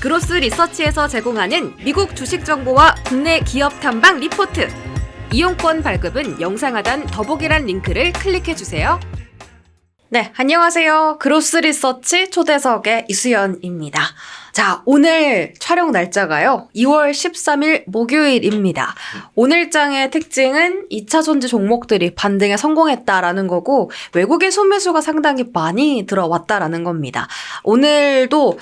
그로스 리서치에서 제공하는 미국 주식 정보와 국내 기업 탐방 리포트. 이용권 발급은 영상 하단 더보기란 링크를 클릭해주세요. 네, 안녕하세요. 그로스 리서치 초대석의 이수연입니다. 자, 오늘 촬영 날짜가요. 2월 13일 목요일입니다. 오늘장의 특징은 2차 전지 종목들이 반등에 성공했다라는 거고 외국인 소매수가 상당히 많이 들어왔다라는 겁니다. 오늘도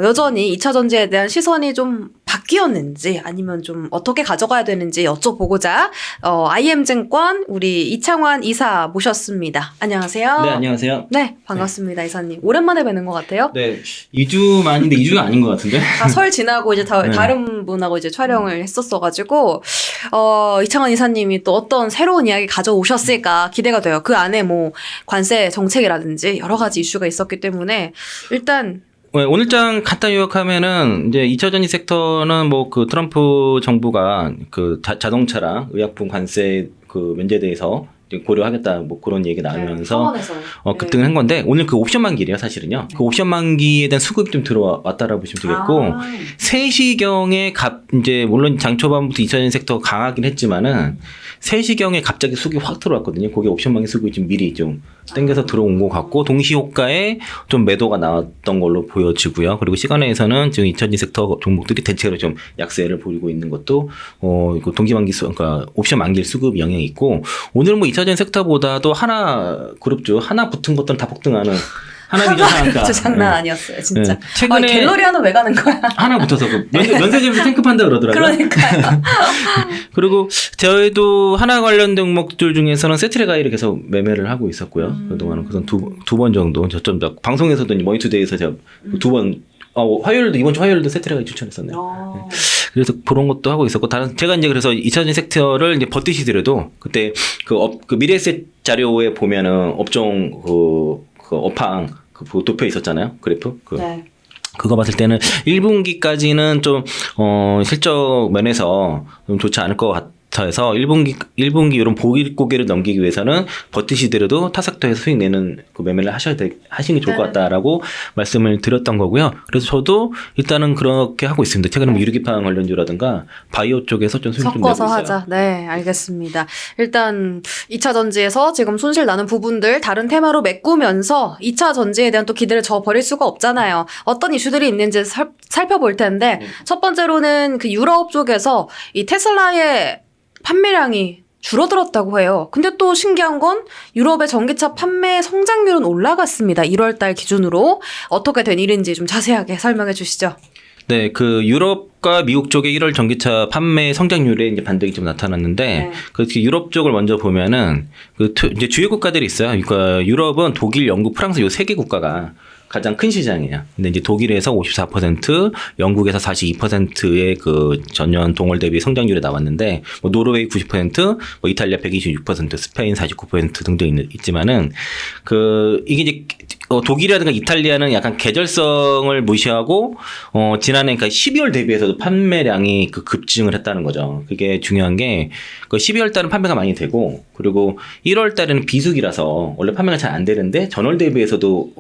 여전히 2차 전지에 대한 시선이 좀 바뀌었는지 아니면 좀 어떻게 가져가야 되는지 여쭤보고자 IM증권 우리 이창환 이사 모셨습니다. 안녕하세요. 네, 안녕하세요. 네, 반갑습니다. 이사님. 오랜만에 뵈는 것 같아요. 네, 2주 만인데 2주가 아닌 것 같은데? 설 지나고 이제 네. 다른 분하고 이제 촬영을 했었어가지고, 이창환 이사님이 또 어떤 새로운 이야기 가져오셨을까 기대가 돼요. 그 안에 뭐 관세 정책이라든지 여러 가지 이슈가 있었기 때문에 일단 네, 오늘장 간단히 요약하면은 이제 2차 전지 섹터는 뭐 그 트럼프 정부가 그 자동차랑 의약품 관세 그 면제에 대해서 고려하겠다 뭐 그런 얘기 나오면서 급등을 한 건데 오늘 그 옵션 만기래요 사실은요. 그 옵션 만기에 대한 수급이 좀 들어왔다라고 보시면 되겠고 3시경에 이제 물론 장 초반부터 2차 전지 섹터 강하긴 했지만은 3시경에 갑자기 수급이 확 들어왔거든요. 그게 옵션 만기 수급이 좀 미리 좀 땡겨서 들어온 것 같고 동시 호가에 좀 매도가 나왔던 걸로 보여지고요. 그리고 시간에서는 지금 2차 전지 섹터 종목들이 대체로 좀 약세를 보이고 있는 것도 그 동기 만기 그러니까 옵션 만기 수급 영향이 있고 오늘은 뭐 2차 전지 섹터보다도 하나 그룹주 하나 붙은 것들은 다 폭등하는 하나 비전 상한가. 장난 아니었어요, 진짜. 네. 최근에 갤러리 하나 왜 가는 거야? 하나 붙어서 면세점에서 탱크 판다 그러더라고요. 그러니까요. 그리고 저희도 하나 관련 종목들 중에서는 세트레가이를 계속 매매를 하고 있었고요. 그동안은 그래서 두 번 정도 저점 방송에서도 머니투데이에서 제가 두 번 화요일도 이번 주 화요일도 세트레가이 추천했었네요. 네. 그래서 그런 것도 하고 있었고 제가 이제 그래서 2차 전지 섹터를 이제 버티시더라도 그때 그 미래에셋 자료에 보면은 업종 그 업황 도표 있었잖아요. 그래프. 네. 그거 봤을 때는 1분기까지는 좀 실적 면에서 좀 좋지 않을 것 같아서 1분기 이런 고개를 넘기기 위해서는 버티시더라도 타섹터에서 수익 내는 그 매매를 하시는 게 좋을 것 같다라고 말씀을 드렸던 거고요. 그래서 저도 일단은 그렇게 하고 있습니다. 최근에 뭐 유리기판 관련주라든가 바이오 쪽에서 좀 수익 좀 내고 있어요. 섞어서 하자. 네, 알겠습니다. 일단 2차 전지에서 지금 손실 나는 부분들 다른 테마로 메꾸면서 2차 전지에 대한 또 기대를 저버릴 수가 없잖아요. 어떤 이슈들이 있는지 살펴볼 텐데 첫 번째로는 그 유럽 쪽에서 이 테슬라의 판매량이 줄어들었다고 해요. 근데 또 신기한 건 유럽의 전기차 판매 성장률은 올라갔습니다. 1월 달 기준으로. 어떻게 된 일인지 좀 자세하게 설명해 주시죠. 네, 그 유럽과 미국 쪽의 1월 전기차 판매 성장률에 이제 반등이 좀 나타났는데, 그 유럽 쪽을 먼저 보면은 이제 주요 국가들이 있어요. 그러니까 유럽은 독일, 영국, 프랑스 요 세 개 국가가 가장 큰 시장이에요. 근데 이제 독일에서 54%, 영국에서 42%의 그 전년 동월 대비 성장률이 나왔는데, 뭐 노르웨이 90%, 뭐 이탈리아 126%, 스페인 49% 등등 있지만은 이게 이제 독일이라든가 이탈리아는 약간 계절성을 무시하고 지난해 그러니까 12월 대비해서도 판매량이 급증을 했다는 거죠. 그게 중요한 게 12월 달은 판매가 많이 되고 그리고 1월 달에는 비수기라서 원래 판매가 잘 안 되는데 전월 대비해서도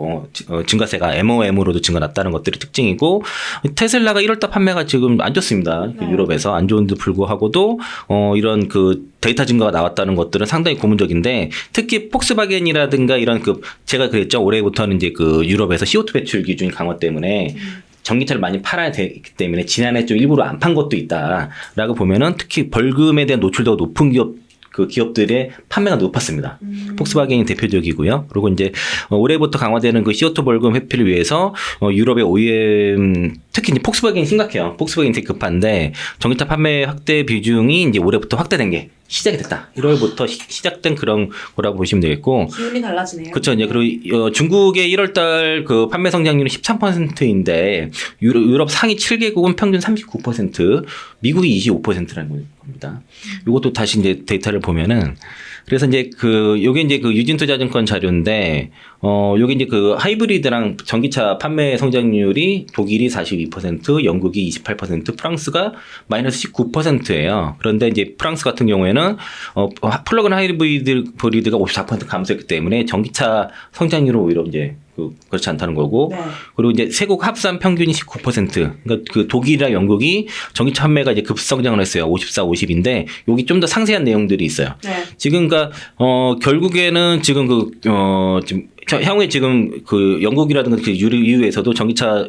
증가세가 MOM으로도 증가 났다는 것들이 특징이고 테슬라가 1월 달 판매가 지금 안 좋습니다. 네. 유럽에서 안 좋은데 불구하고도 이런 그 데이터 증가가 나왔다는 것들은 상당히 고무적인데 특히 폭스바겐이라든가 이런 제가 그랬죠. 올해부터는 이제 그 유럽에서 CO2 배출 기준이 강화 때문에 전기차를 많이 팔아야 되기 때문에 지난해 좀 일부러 안 판 것도 있다라고 보면은 특히 벌금에 대한 노출도가 높은 기업들의 판매가 높았습니다. 폭스바겐이 대표적이고요. 그리고 이제 올해부터 강화되는 그 CO2 벌금 회피를 위해서 유럽의 OEM 특히 이제 폭스바겐이 심각해요. 폭스바겐이 되게 급한데 전기차 판매 확대 비중이 이제 올해부터 확대된 게 시작이 됐다. 1월부터 시작된 그런 거라고 보시면 되겠고. 기운이 달라지네요. 그렇죠. 이제 그리고 중국의 1월달 그 판매 성장률은 13%인데 유럽 상위 7개국은 평균 39%, 미국이 25%라는 겁니다. 이것도 다시 이제 데이터를 보면은 그래서 이제 요게 이제 유진투자증권 자료인데, 요게 이제 하이브리드랑 전기차 판매 성장률이 독일이 42%, 영국이 28%, 프랑스가 마이너스 19%예요. 그런데 이제 프랑스 같은 경우에는, 플러그인 하이브리드가 54% 감소했기 때문에 전기차 성장률은 오히려 이제 그렇지 않다는 거고. 네. 그리고 이제 세국 합산 평균이 19%. 그러니까 그 독일이랑 영국이 전기차 판매가 이제 급성장을 했어요. 54, 50인데 여기 좀 더 상세한 내용들이 있어요. 네. 지금 그러니까 결국에는 지금 지금 향후에 지금 그 영국이라든가 그 EU에서도 전기차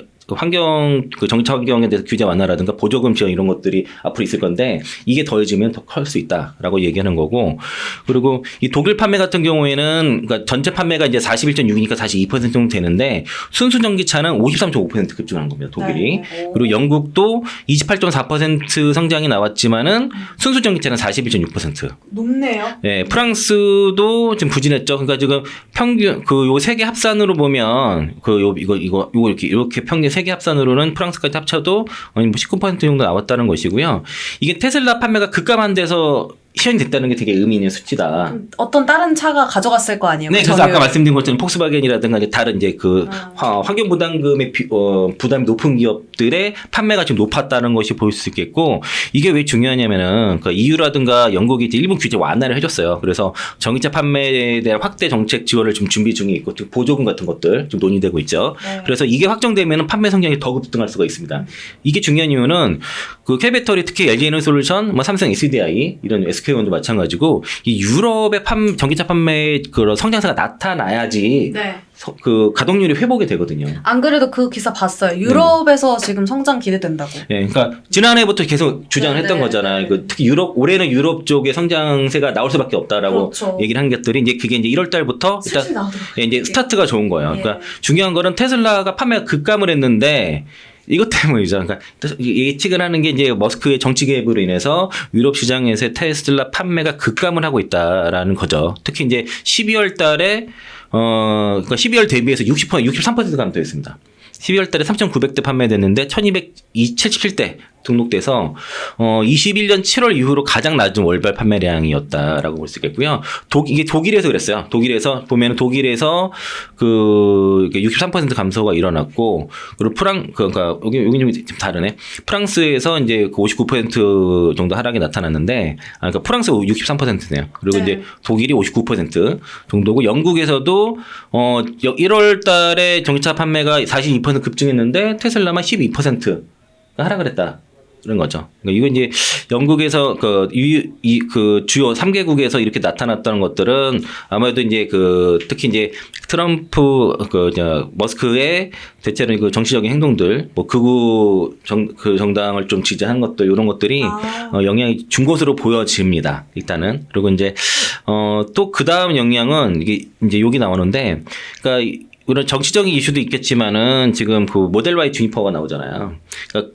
전기차 환경에 대해서 규제 완화라든가 보조금 지원 이런 것들이 앞으로 있을 건데 이게 더해지면 더 클 수 있다라고 얘기하는 거고. 그리고 이 독일 판매 같은 경우에는 그러니까 전체 판매가 이제 41.6이니까 42% 정도 되는데 순수 전기차는 53.5% 급증한 겁니다. 독일이. 네. 그리고 영국도 28.4% 성장이 나왔지만은 순수 전기차는 41.6%. 높네요. 네, 프랑스도 지금 부진했죠. 그러니까 지금 평균 요 세 개 합산으로 보면 이거 이렇게 평균 세계 합산으로는 프랑스까지 합쳐도 19% 정도 나왔다는 것이고요. 이게 테슬라 판매가 급감한 데서 시연이 됐다는 게 되게 의미 있는 수치다. 어떤 다른 차가 가져갔을 거 아니에요? 네, 그래서 아까 말씀드린 것처럼 폭스바겐이라든가 이제 다른 이제 환경 부담금의 부담이 높은 기업들의 판매가 좀 높았다는 것이 보일 수 있겠고, 이게 왜 중요하냐면은 그 EU라든가 영국이 이제 일본 규제 완화를 해줬어요. 그래서 전기차 판매에 대한 확대 정책 지원을 좀 준비 중에 있고, 보조금 같은 것들 좀 논의되고 있죠. 네. 그래서 이게 확정되면은 판매 성장이 더 급등할 수가 있습니다. 이게 중요한 이유는 그 K배터리 특히 LG에너솔루션, 삼성 SDI 이런 SK온도 마찬가지고 이 유럽의 전기차 판매의 그런 성장세가 나타나야지 네. 그 가동률이 회복이 되거든요. 안 그래도 그 기사 봤어요. 유럽에서 지금 성장 기대된다고. 네, 그러니까 지난해부터 계속 주장을 네, 했던 네, 거잖아요. 네. 그 특히 올해는 유럽 쪽의 성장세가 나올 수밖에 없다라고 그렇죠. 얘기를 한 것들이 이제 그게 이제 1월 달부터 슬슬 나오더라고요. 예, 이제 스타트가 좋은 거예요. 예. 그러니까 중요한 거는 테슬라가 판매가 급감을 했는데 이것 때문이죠. 그러니까 예측을 하는 게 이제 머스크의 정치 개입으로 인해서 유럽 시장에서 테슬라 판매가 급감을 하고 있다라는 거죠. 특히 이제 12월 달에 그러니까 12월 대비해서 63% 감소했습니다. 12월 달에 3,900대 판매됐는데 1,277대 등록돼서 21년 7월 이후로 가장 낮은 월별 판매량이었다라고 볼 수 있겠고요. 이게 독일에서 그랬어요. 독일에서 보면 독일에서 그 63% 감소가 일어났고, 그리고 그러니까 여기 좀 다르네. 프랑스에서 이제 그 59% 정도 하락이 나타났는데, 그러니까 프랑스 63%네요. 그리고 네. 이제 독일이 59% 정도고, 영국에서도 1월 달에 전기차 판매가 42% 급증했는데 테슬라만 12%가 하락을 했다. 그런 거죠. 그러니까 이건 이제 영국에서 그 주요 3개국에서 이렇게 나타났다는 것들은 아무래도 이제 특히 이제 트럼프 머스크의 대체로 그 정치적인 행동들, 뭐 극우 정당을 좀 지지하는 것들, 이런 것들이 영향이 준 것으로 보여집니다. 일단은. 그리고 이제 또 그 다음 영향은 이게 이제 여기 나오는데, 그러니까 이런 정치적인 이슈도 있겠지만은 지금 그 모델 Y 주니퍼가 나오잖아요.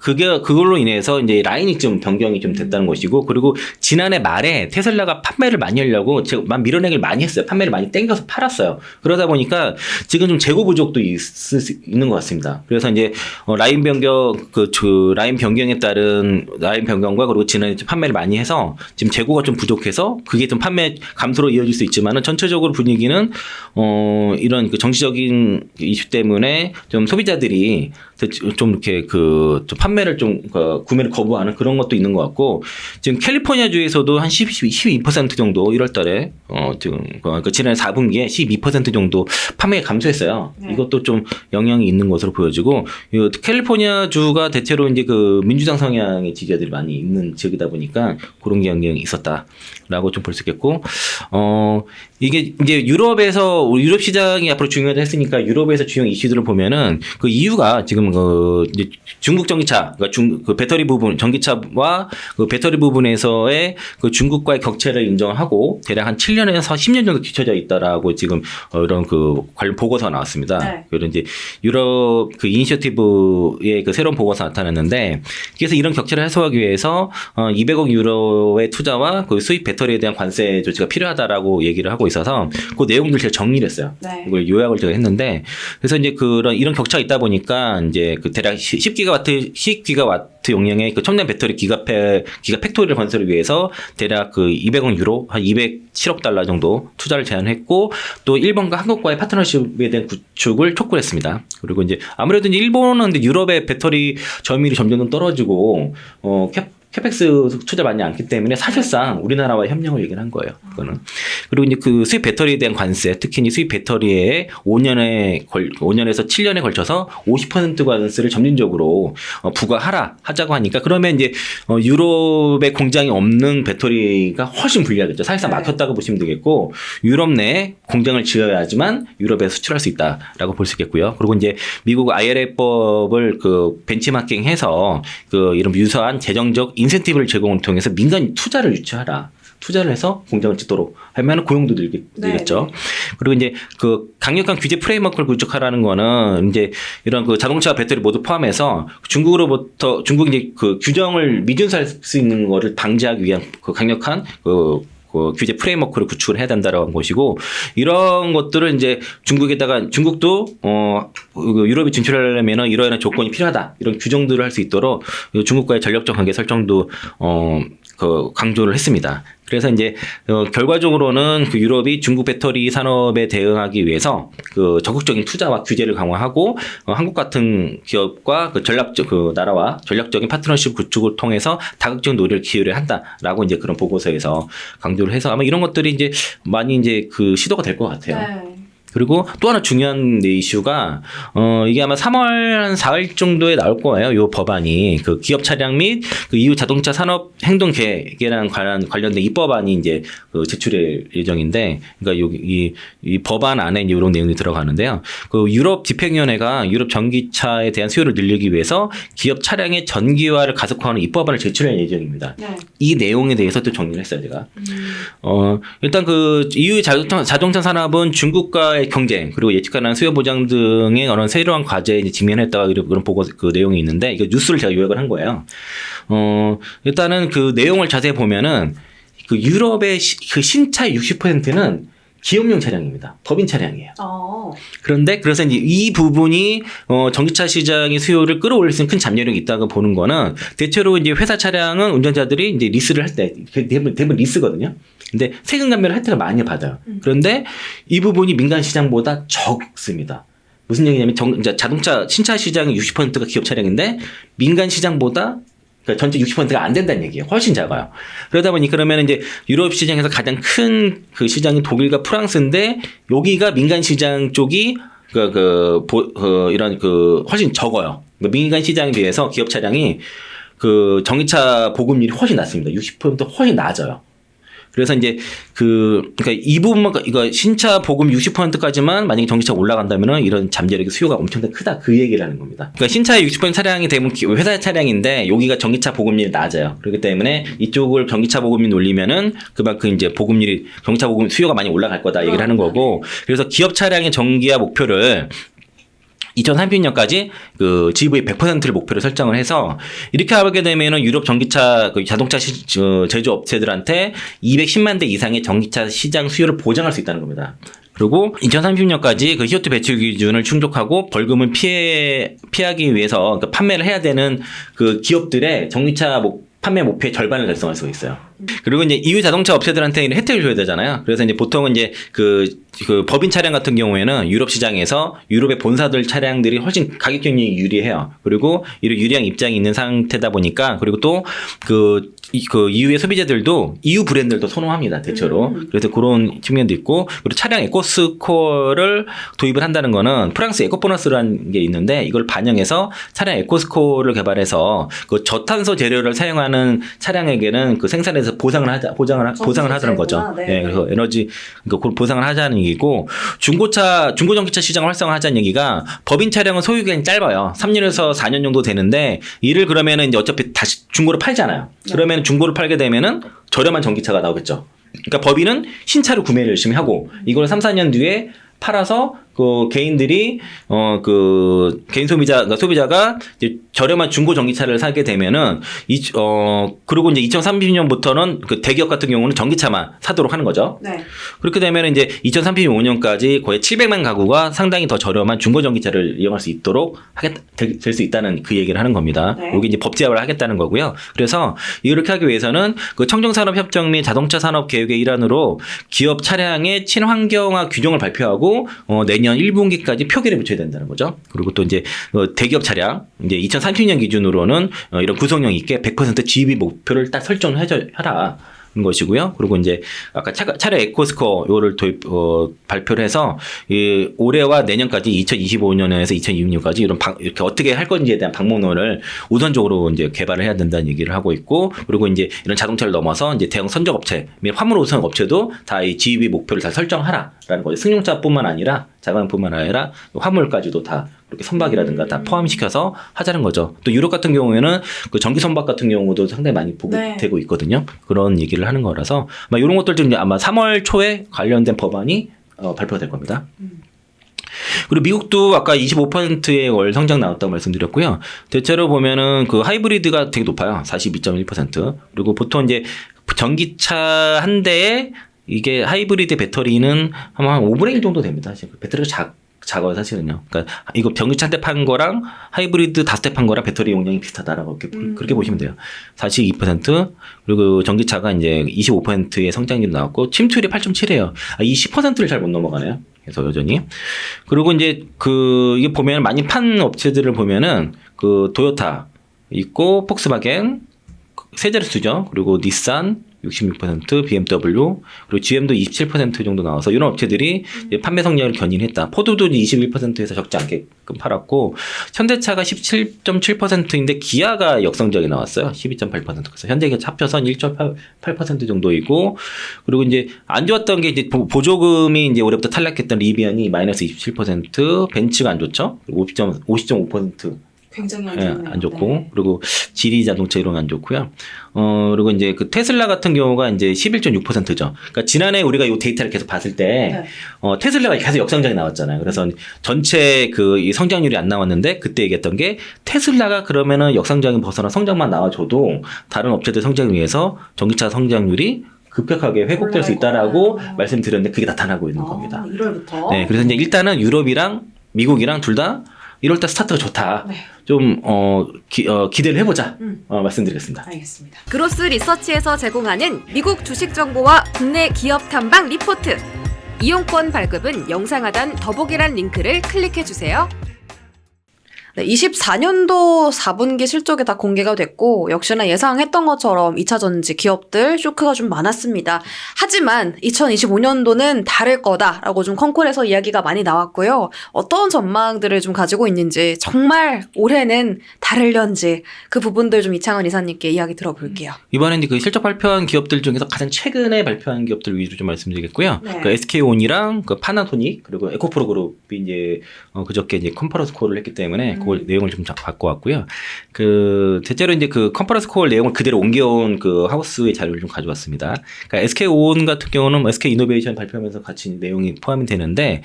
그러니까 그걸로 인해서 이제 라인이 좀 변경이 좀 됐다는 것이고, 그리고 지난해 말에 테슬라가 판매를 많이 하려고 제가 밀어내기를 많이 했어요. 판매를 많이 땡겨서 팔았어요. 그러다 보니까 지금 좀 재고 부족도 있는 것 같습니다. 그래서 이제 라인 변경에 따른 라인 변경과 그리고 지난해 판매를 많이 해서 지금 재고가 좀 부족해서 그게 좀 판매 감소로 이어질 수 있지만은 전체적으로 분위기는 이런 그 정치적인 이슈 때문에 좀 소비자들이 좀 이렇게 좀 판매를 좀 구매를 거부하는 그런 것도 있는 것 같고, 지금 캘리포니아 주에서도 한 12% 정도 1월 달에 지금 그러니까 지난해 4분기에 12% 정도 판매가 감소했어요. 네. 이것도 좀 영향이 있는 것으로 보여지고, 캘리포니아 주가 대체로 이제 그 민주당 성향의 지지자들이 많이 있는 지역이다 보니까 그런 게 영향이 있었다라고 좀 볼 수 있겠고, 이게 이제 유럽 시장이 앞으로 중요하다 했으니까 유럽에서 주요 이슈들을 보면은 그 이유가 지금 이제 중국 전기차, 그러니까 배터리 부분, 전기차와 그 배터리 부분에서의 그 중국과의 격차를 인정하고 대략 한 7년에서 10년 정도 뒤쳐져 있다라고 지금 이런 관련 보고서가 나왔습니다. 네. 그래서 이제 유럽 이니셔티브의 그 새로운 보고서가 나타났는데, 그래서 이런 격차를 해소하기 위해서 200억 유로의 투자와 그 수입 배터리에 대한 관세 조치가 필요하다라고 얘기를 하고 있어서 그 내용들 제가 정리를 했어요. 네. 이걸 요약을 제가 했는데, 그래서 이제 이런 격차가 있다 보니까 이제 그 대략 10기가와트 용량의 그 첨단 배터리 기가팩토리를 건설을 위해서 대략 그 200억 유로, 한 207억 달러 정도 투자를 제안했고, 또 일본과 한국과의 파트너십에 대한 구축을 촉구를 했습니다. 그리고 이제 아무래도 이제 일본은 유럽의 배터리 점유율이 점점 떨어지고 캐펙스 투자 많이 않기 때문에 사실상 우리나라와 협력을 얘기를 한 거예요. 그거는. 그리고 이제 그 수입 배터리에 대한 관세, 특히 이 수입 배터리에 5년에서 7년에 걸쳐서 50% 관세를 점진적으로 하자고 하니까 그러면 이제 유럽의 공장이 없는 배터리가 훨씬 불리하겠죠. 사실상 막혔다고 보시면 되겠고 유럽 내에 공장을 지어야지만 유럽에 수출할 수 있다라고 볼 수 있겠고요. 그리고 이제 미국 IRA법을 그 벤치마킹해서 그 이런 유사한 재정적 인센티브를 제공을 통해서 민간 투자를 유치하라. 투자를 해서 공장을 짓도록 하면 고용도 늘겠죠. 그리고 이제 그 강력한 규제 프레임워크를 구축하라는 거는 이제 이런 그 자동차 배터리 모두 포함해서 중국이 이제 그 규정을 미준수할 수 있는 거를 방지하기 위한 그 강력한 그 규제 프레임워크를 구축을 해야 된다라는 것이고 이런 것들을 이제 중국도 유럽이 진출하려면 이러한 조건이 필요하다 이런 규정들을 할 수 있도록 중국과의 전략적 관계 설정도 강조를 했습니다. 그래서 이제 결과적으로는 그 유럽이 중국 배터리 산업에 대응하기 위해서 그 적극적인 투자와 규제를 강화하고 한국 같은 기업과 나라와 전략적인 파트너십 구축을 통해서 다각적 노력을 기울여야 한다라고 이제 그런 보고서에서 강조를 해서 아마 이런 것들이 이제 많이 이제 그 시도가 될 것 같아요. 네. 그리고 또 하나 중요한 이슈가 이게 아마 3월 한 4일 정도에 나올 거예요. 요 법안이 그 기업 차량 및 그 이후 자동차 산업 행동 계획이랑 관련된 입법안이 이제 그 제출될 예정인데, 그러니까 여기 이 법안 안에 이제 이런 내용이 들어가는데요. 그 유럽 집행위원회가 유럽 전기차에 대한 수요를 늘리기 위해서 기업 차량의 전기화를 가속화하는 입법안을 제출할 예정입니다. 네. 이 내용에 대해서 또 정리를 했어요, 제가. 일단 그 EU 자동차 산업은 중국과의 경쟁 그리고 예측 가능한 수요 보장 등의 어떤 새로운 과제에 직면했다가 그런 보고 그 내용이 있는데 이거 뉴스를 제가 요약을 한 거예요. 일단은 그 내용을 자세히 보면은 그 유럽의 그 신차의 60%는 기업용 차량입니다. 법인 차량이에요. 그런데 그래서 이제 이 부분이 전기차 시장의 수요를 끌어올릴 수 있는 큰 잠재력이 있다고 보는 거는 대체로 이제 회사 차량은 운전자들이 이제 리스를 할 때 대부분 리스거든요. 근데 세금 감면을 혜택을 많이 받아요. 그런데 이 부분이 민간 시장보다 적습니다. 무슨 얘기냐면 자동차 신차 시장의 60%가 기업 차량인데 민간 시장보다 그러니까 전체 60%가 안 된다는 얘기예요. 훨씬 작아요. 그러다 보니 그러면 이제 유럽 시장에서 가장 큰 그 시장이 독일과 프랑스인데 여기가 민간 시장 쪽이 이런 훨씬 적어요. 그러니까 민간 시장에 비해서 기업 차량이 그 전기차 보급률이 훨씬 낮습니다. 60% 훨씬 낮아요. 그래서 이제 그러니까 이 부분만 이거 신차 보급 60%까지만 만약에 전기차가 올라간다면은 이런 잠재력의 수요가 엄청나게 크다 그 얘기를 하는 겁니다. 그러니까 신차의 60% 차량이 대부분 회사 차량인데 여기가 전기차 보급률이 낮아요. 그렇기 때문에 이쪽을 전기차 보급률 올리면은 그만큼 이제 전기차 보급 수요가 많이 올라갈 거다 얘기를 하는 거고 그래서 기업 차량의 전기화 목표를 2030년까지 그 GV 100%를 목표로 설정을 해서 이렇게 하게 되면은 유럽 전기차 자동차 제조업체들한테 210만 대 이상의 전기차 시장 수요를 보장할 수 있다는 겁니다. 그리고 2030년까지 그 CO2 배출 기준을 충족하고 벌금을 피하기 위해서 그러니까 판매를 해야 되는 그 기업들의 전기차 판매 목표의 절반을 달성할 수 있어요. 그리고 이제 EU 자동차 업체들한테 혜택을 줘야 되잖아요. 그래서 이제 보통은 이제 그 법인 차량 같은 경우에는 유럽 시장에서 유럽의 본사들 차량들이 훨씬 가격 경쟁이 유리해요. 그리고 이런 유리한 입장이 있는 상태다 보니까 그리고 또 그 EU의 소비자들도 EU 브랜드를 더 선호합니다. 대체로. 그래서 그런 측면도 있고 그리고 차량 에코스코어를 도입을 한다는 거는 프랑스 에코보너스라는 게 있는데 이걸 반영해서 차량 에코스코어를 개발해서 그 저탄소 재료를 사용하는 차량에게는 그 생산에서 보상을 하자는 거죠. 네. 그래서 그러니까 보상을 하자는 얘기고 중고전기차 시장을 활성화하자는 얘기가 법인 차량은 소유 기간이 짧아요. 3년에서 4년 정도 되는데 이를 그러면은 이제 어차피 다시 중고로 팔잖아요. 그러면 중고를 팔게 되면은 저렴한 전기차가 나오겠죠. 그러니까 법인은 신차를 구매를 열심히 하고 이걸 3, 4년 뒤에 팔아서 그 개인들이 개인 소비자가 이제 저렴한 중고 전기차를 사게 되면은 그리고 이제 2030년부터는 그 대기업 같은 경우는 전기차만 사도록 하는 거죠. 네. 그렇게 되면 이제 2035년까지 거의 700만 가구가 상당히 더 저렴한 중고 전기차를 이용할 수 있도록 될 수 있다는 그 얘기를 하는 겁니다. 네. 여기 이제 법 제한을 하겠다는 거고요. 그래서 이렇게 하기 위해서는 그 청정산업협정 및 자동차 산업 계획의 일환으로 기업 차량의 친환경화 규정을 발표하고 내년 내년 1분기까지 표결에 붙여야 된다는 거죠. 그리고 또 이제 대기업 차량 이제 2030년 기준으로는 이런 구성력 있게 100% GEV 목표를 딱 설정하라. 것이고요. 그리고 이제 아까 차량 에코스코어 요를 발표를 해서 이 올해와 내년까지 2025년에서 2026년까지 이렇게 어떻게 할 건지에 대한 방법론을 우선적으로 이제 개발을 해야 된다는 얘기를 하고 있고, 그리고 이제 이런 자동차를 넘어서 이제 대형 선적 업체, 화물 우선 업체도 다 이 GEV 목표를 다 설정하라라는 거죠. 승용차뿐만 아니라 자가용뿐만 아니라 화물까지도 다 그렇게 선박이라든가 다 포함시켜서 하자는 거죠. 또 유럽 같은 경우에는 그 전기 선박 같은 경우도 상당히 많이 보급되고 있거든요. 그런 얘기를 하는 거라서 아마 이런 것들 좀 아마 3월 초에 관련된 법안이 발표가 될 겁니다. 그리고 미국도 아까 25%의 월 성장 나왔다고 말씀드렸고요. 대체로 보면은 그 하이브리드가 되게 높아요. 42.1%. 그리고 보통 이제 전기차 한 대에 이게 하이브리드 배터리는 한 5분의 1 정도 됩니다. 배터리가 작아요, 사실은요. 그러니까 이거 전기차 한 대 판 거랑 하이브리드 5대 판 거랑 배터리 용량이 비슷하다라고 그렇게 보시면 돼요. 42% 그리고 전기차가 이제 25%의 성장률이 나왔고 침투율이 8.7이에요. 이 10%를 잘 못 넘어가네요. 그래서 여전히. 그리고 이제 이게 보면 많이 판 업체들을 보면은 그 도요타 있고 폭스바겐 세제르수죠. 그리고 닛산 66%, BMW, 그리고 GM도 27% 정도 나와서 이런 업체들이 이제 판매 성장을 견인했다. 포드도 21%에서 적지 않게끔 팔았고, 현대차가 17.7%인데 기아가 역성적이 나왔어요. 12.8%. 그래서 현대가 합쳐서 1.8% 정도이고, 그리고 이제 안 좋았던 게 이제 보조금이 이제 올해부터 탈락했던 리비안이 마이너스 27%, 벤츠가 안 좋죠. 50.5%. 굉장히 안 예, 좋네요. 안 좋고, 네. 그리고 지리 자동차 이런 건 안 좋고요. 그리고 이제 그 테슬라 같은 경우가 이제 11.6%죠. 그러니까 지난해 우리가 이 데이터를 계속 봤을 때, 테슬라가 계속 역성장이 나왔잖아요. 그래서 전체 이 성장률이 안 나왔는데, 그때 얘기했던 게 테슬라가 그러면은 역성장이 벗어나 성장만 나와줘도 다른 업체들 성장을 위해서 전기차 성장률이 급격하게 회복될 수 있다라고 말씀드렸는데 그게 나타나고 있는 겁니다. 1월부터. 네, 그래서 이제 일단은 유럽이랑 미국이랑 둘 다 1월달 스타트가 좋다. 네. 좀 기대를 해보자. 말씀드리겠습니다. 알겠습니다. 그로스 리서치에서 제공하는 미국 주식 정보와 국내 기업 탐방 리포트. 이용권 발급은 영상 하단 더보기란 링크를 클릭해 주세요. 네, 24년도 4분기 실적이 다 공개가 됐고 역시나 예상했던 것처럼 2차 전지 기업들 쇼크가 좀 많았습니다. 하지만 2025년도는 다를 거다라고 좀 컨콜에서 이야기가 많이 나왔고요. 어떤 전망들을 좀 가지고 있는지 정말 올해는 다를련지 그 부분들 좀 이창원 이사님께 이야기 들어볼게요. 이번엔 그 실적 발표한 기업들 중에서 가장 최근에 발표한 기업들 위주로 좀 말씀드리겠고요. 네. 그 SK온이랑 그 파나소닉 그리고 에코프로 그룹이 이제 그저께 이제 컨퍼런스 콜을 했기 때문에 그걸 내용을 좀 갖고 왔고요. 대체로 이제 그 컨퍼런스 콜 내용을 그대로 옮겨온 그 하우스의 자료를 좀 가져왔습니다. 그러니까 SK온 같은 경우는 SK 이노베이션 발표하면서 같이 내용이 포함이 되는데,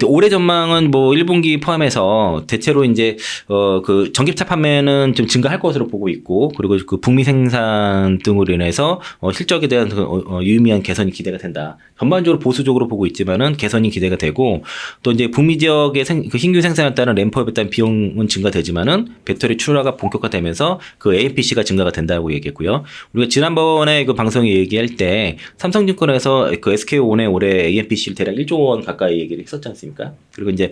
올해 전망은 뭐 1분기 포함해서 대체로 이제 그 전기차 판매는 좀 증가할 것으로 보고 있고, 그리고 그 북미 생산 등으로 인해서 실적에 대한 유의미한 개선이 기대가 된다. 전반적으로 보수적으로 보고 있지만은 개선이 기대가 되고, 또 이제 북미 지역의 그 신규 생산에 따른 램프업에 따른 비용은 증가되지만은 배터리 출하가 본격화되면서 그 AMPC가 증가가 된다고 얘기했고요. 우리가 지난번에 그 방송에 얘기할 때 삼성증권에서 그 SK온의 올해 AMPC를 대략 1조 원 가까이 얘기를 했었지 않습니까? 그리고 이제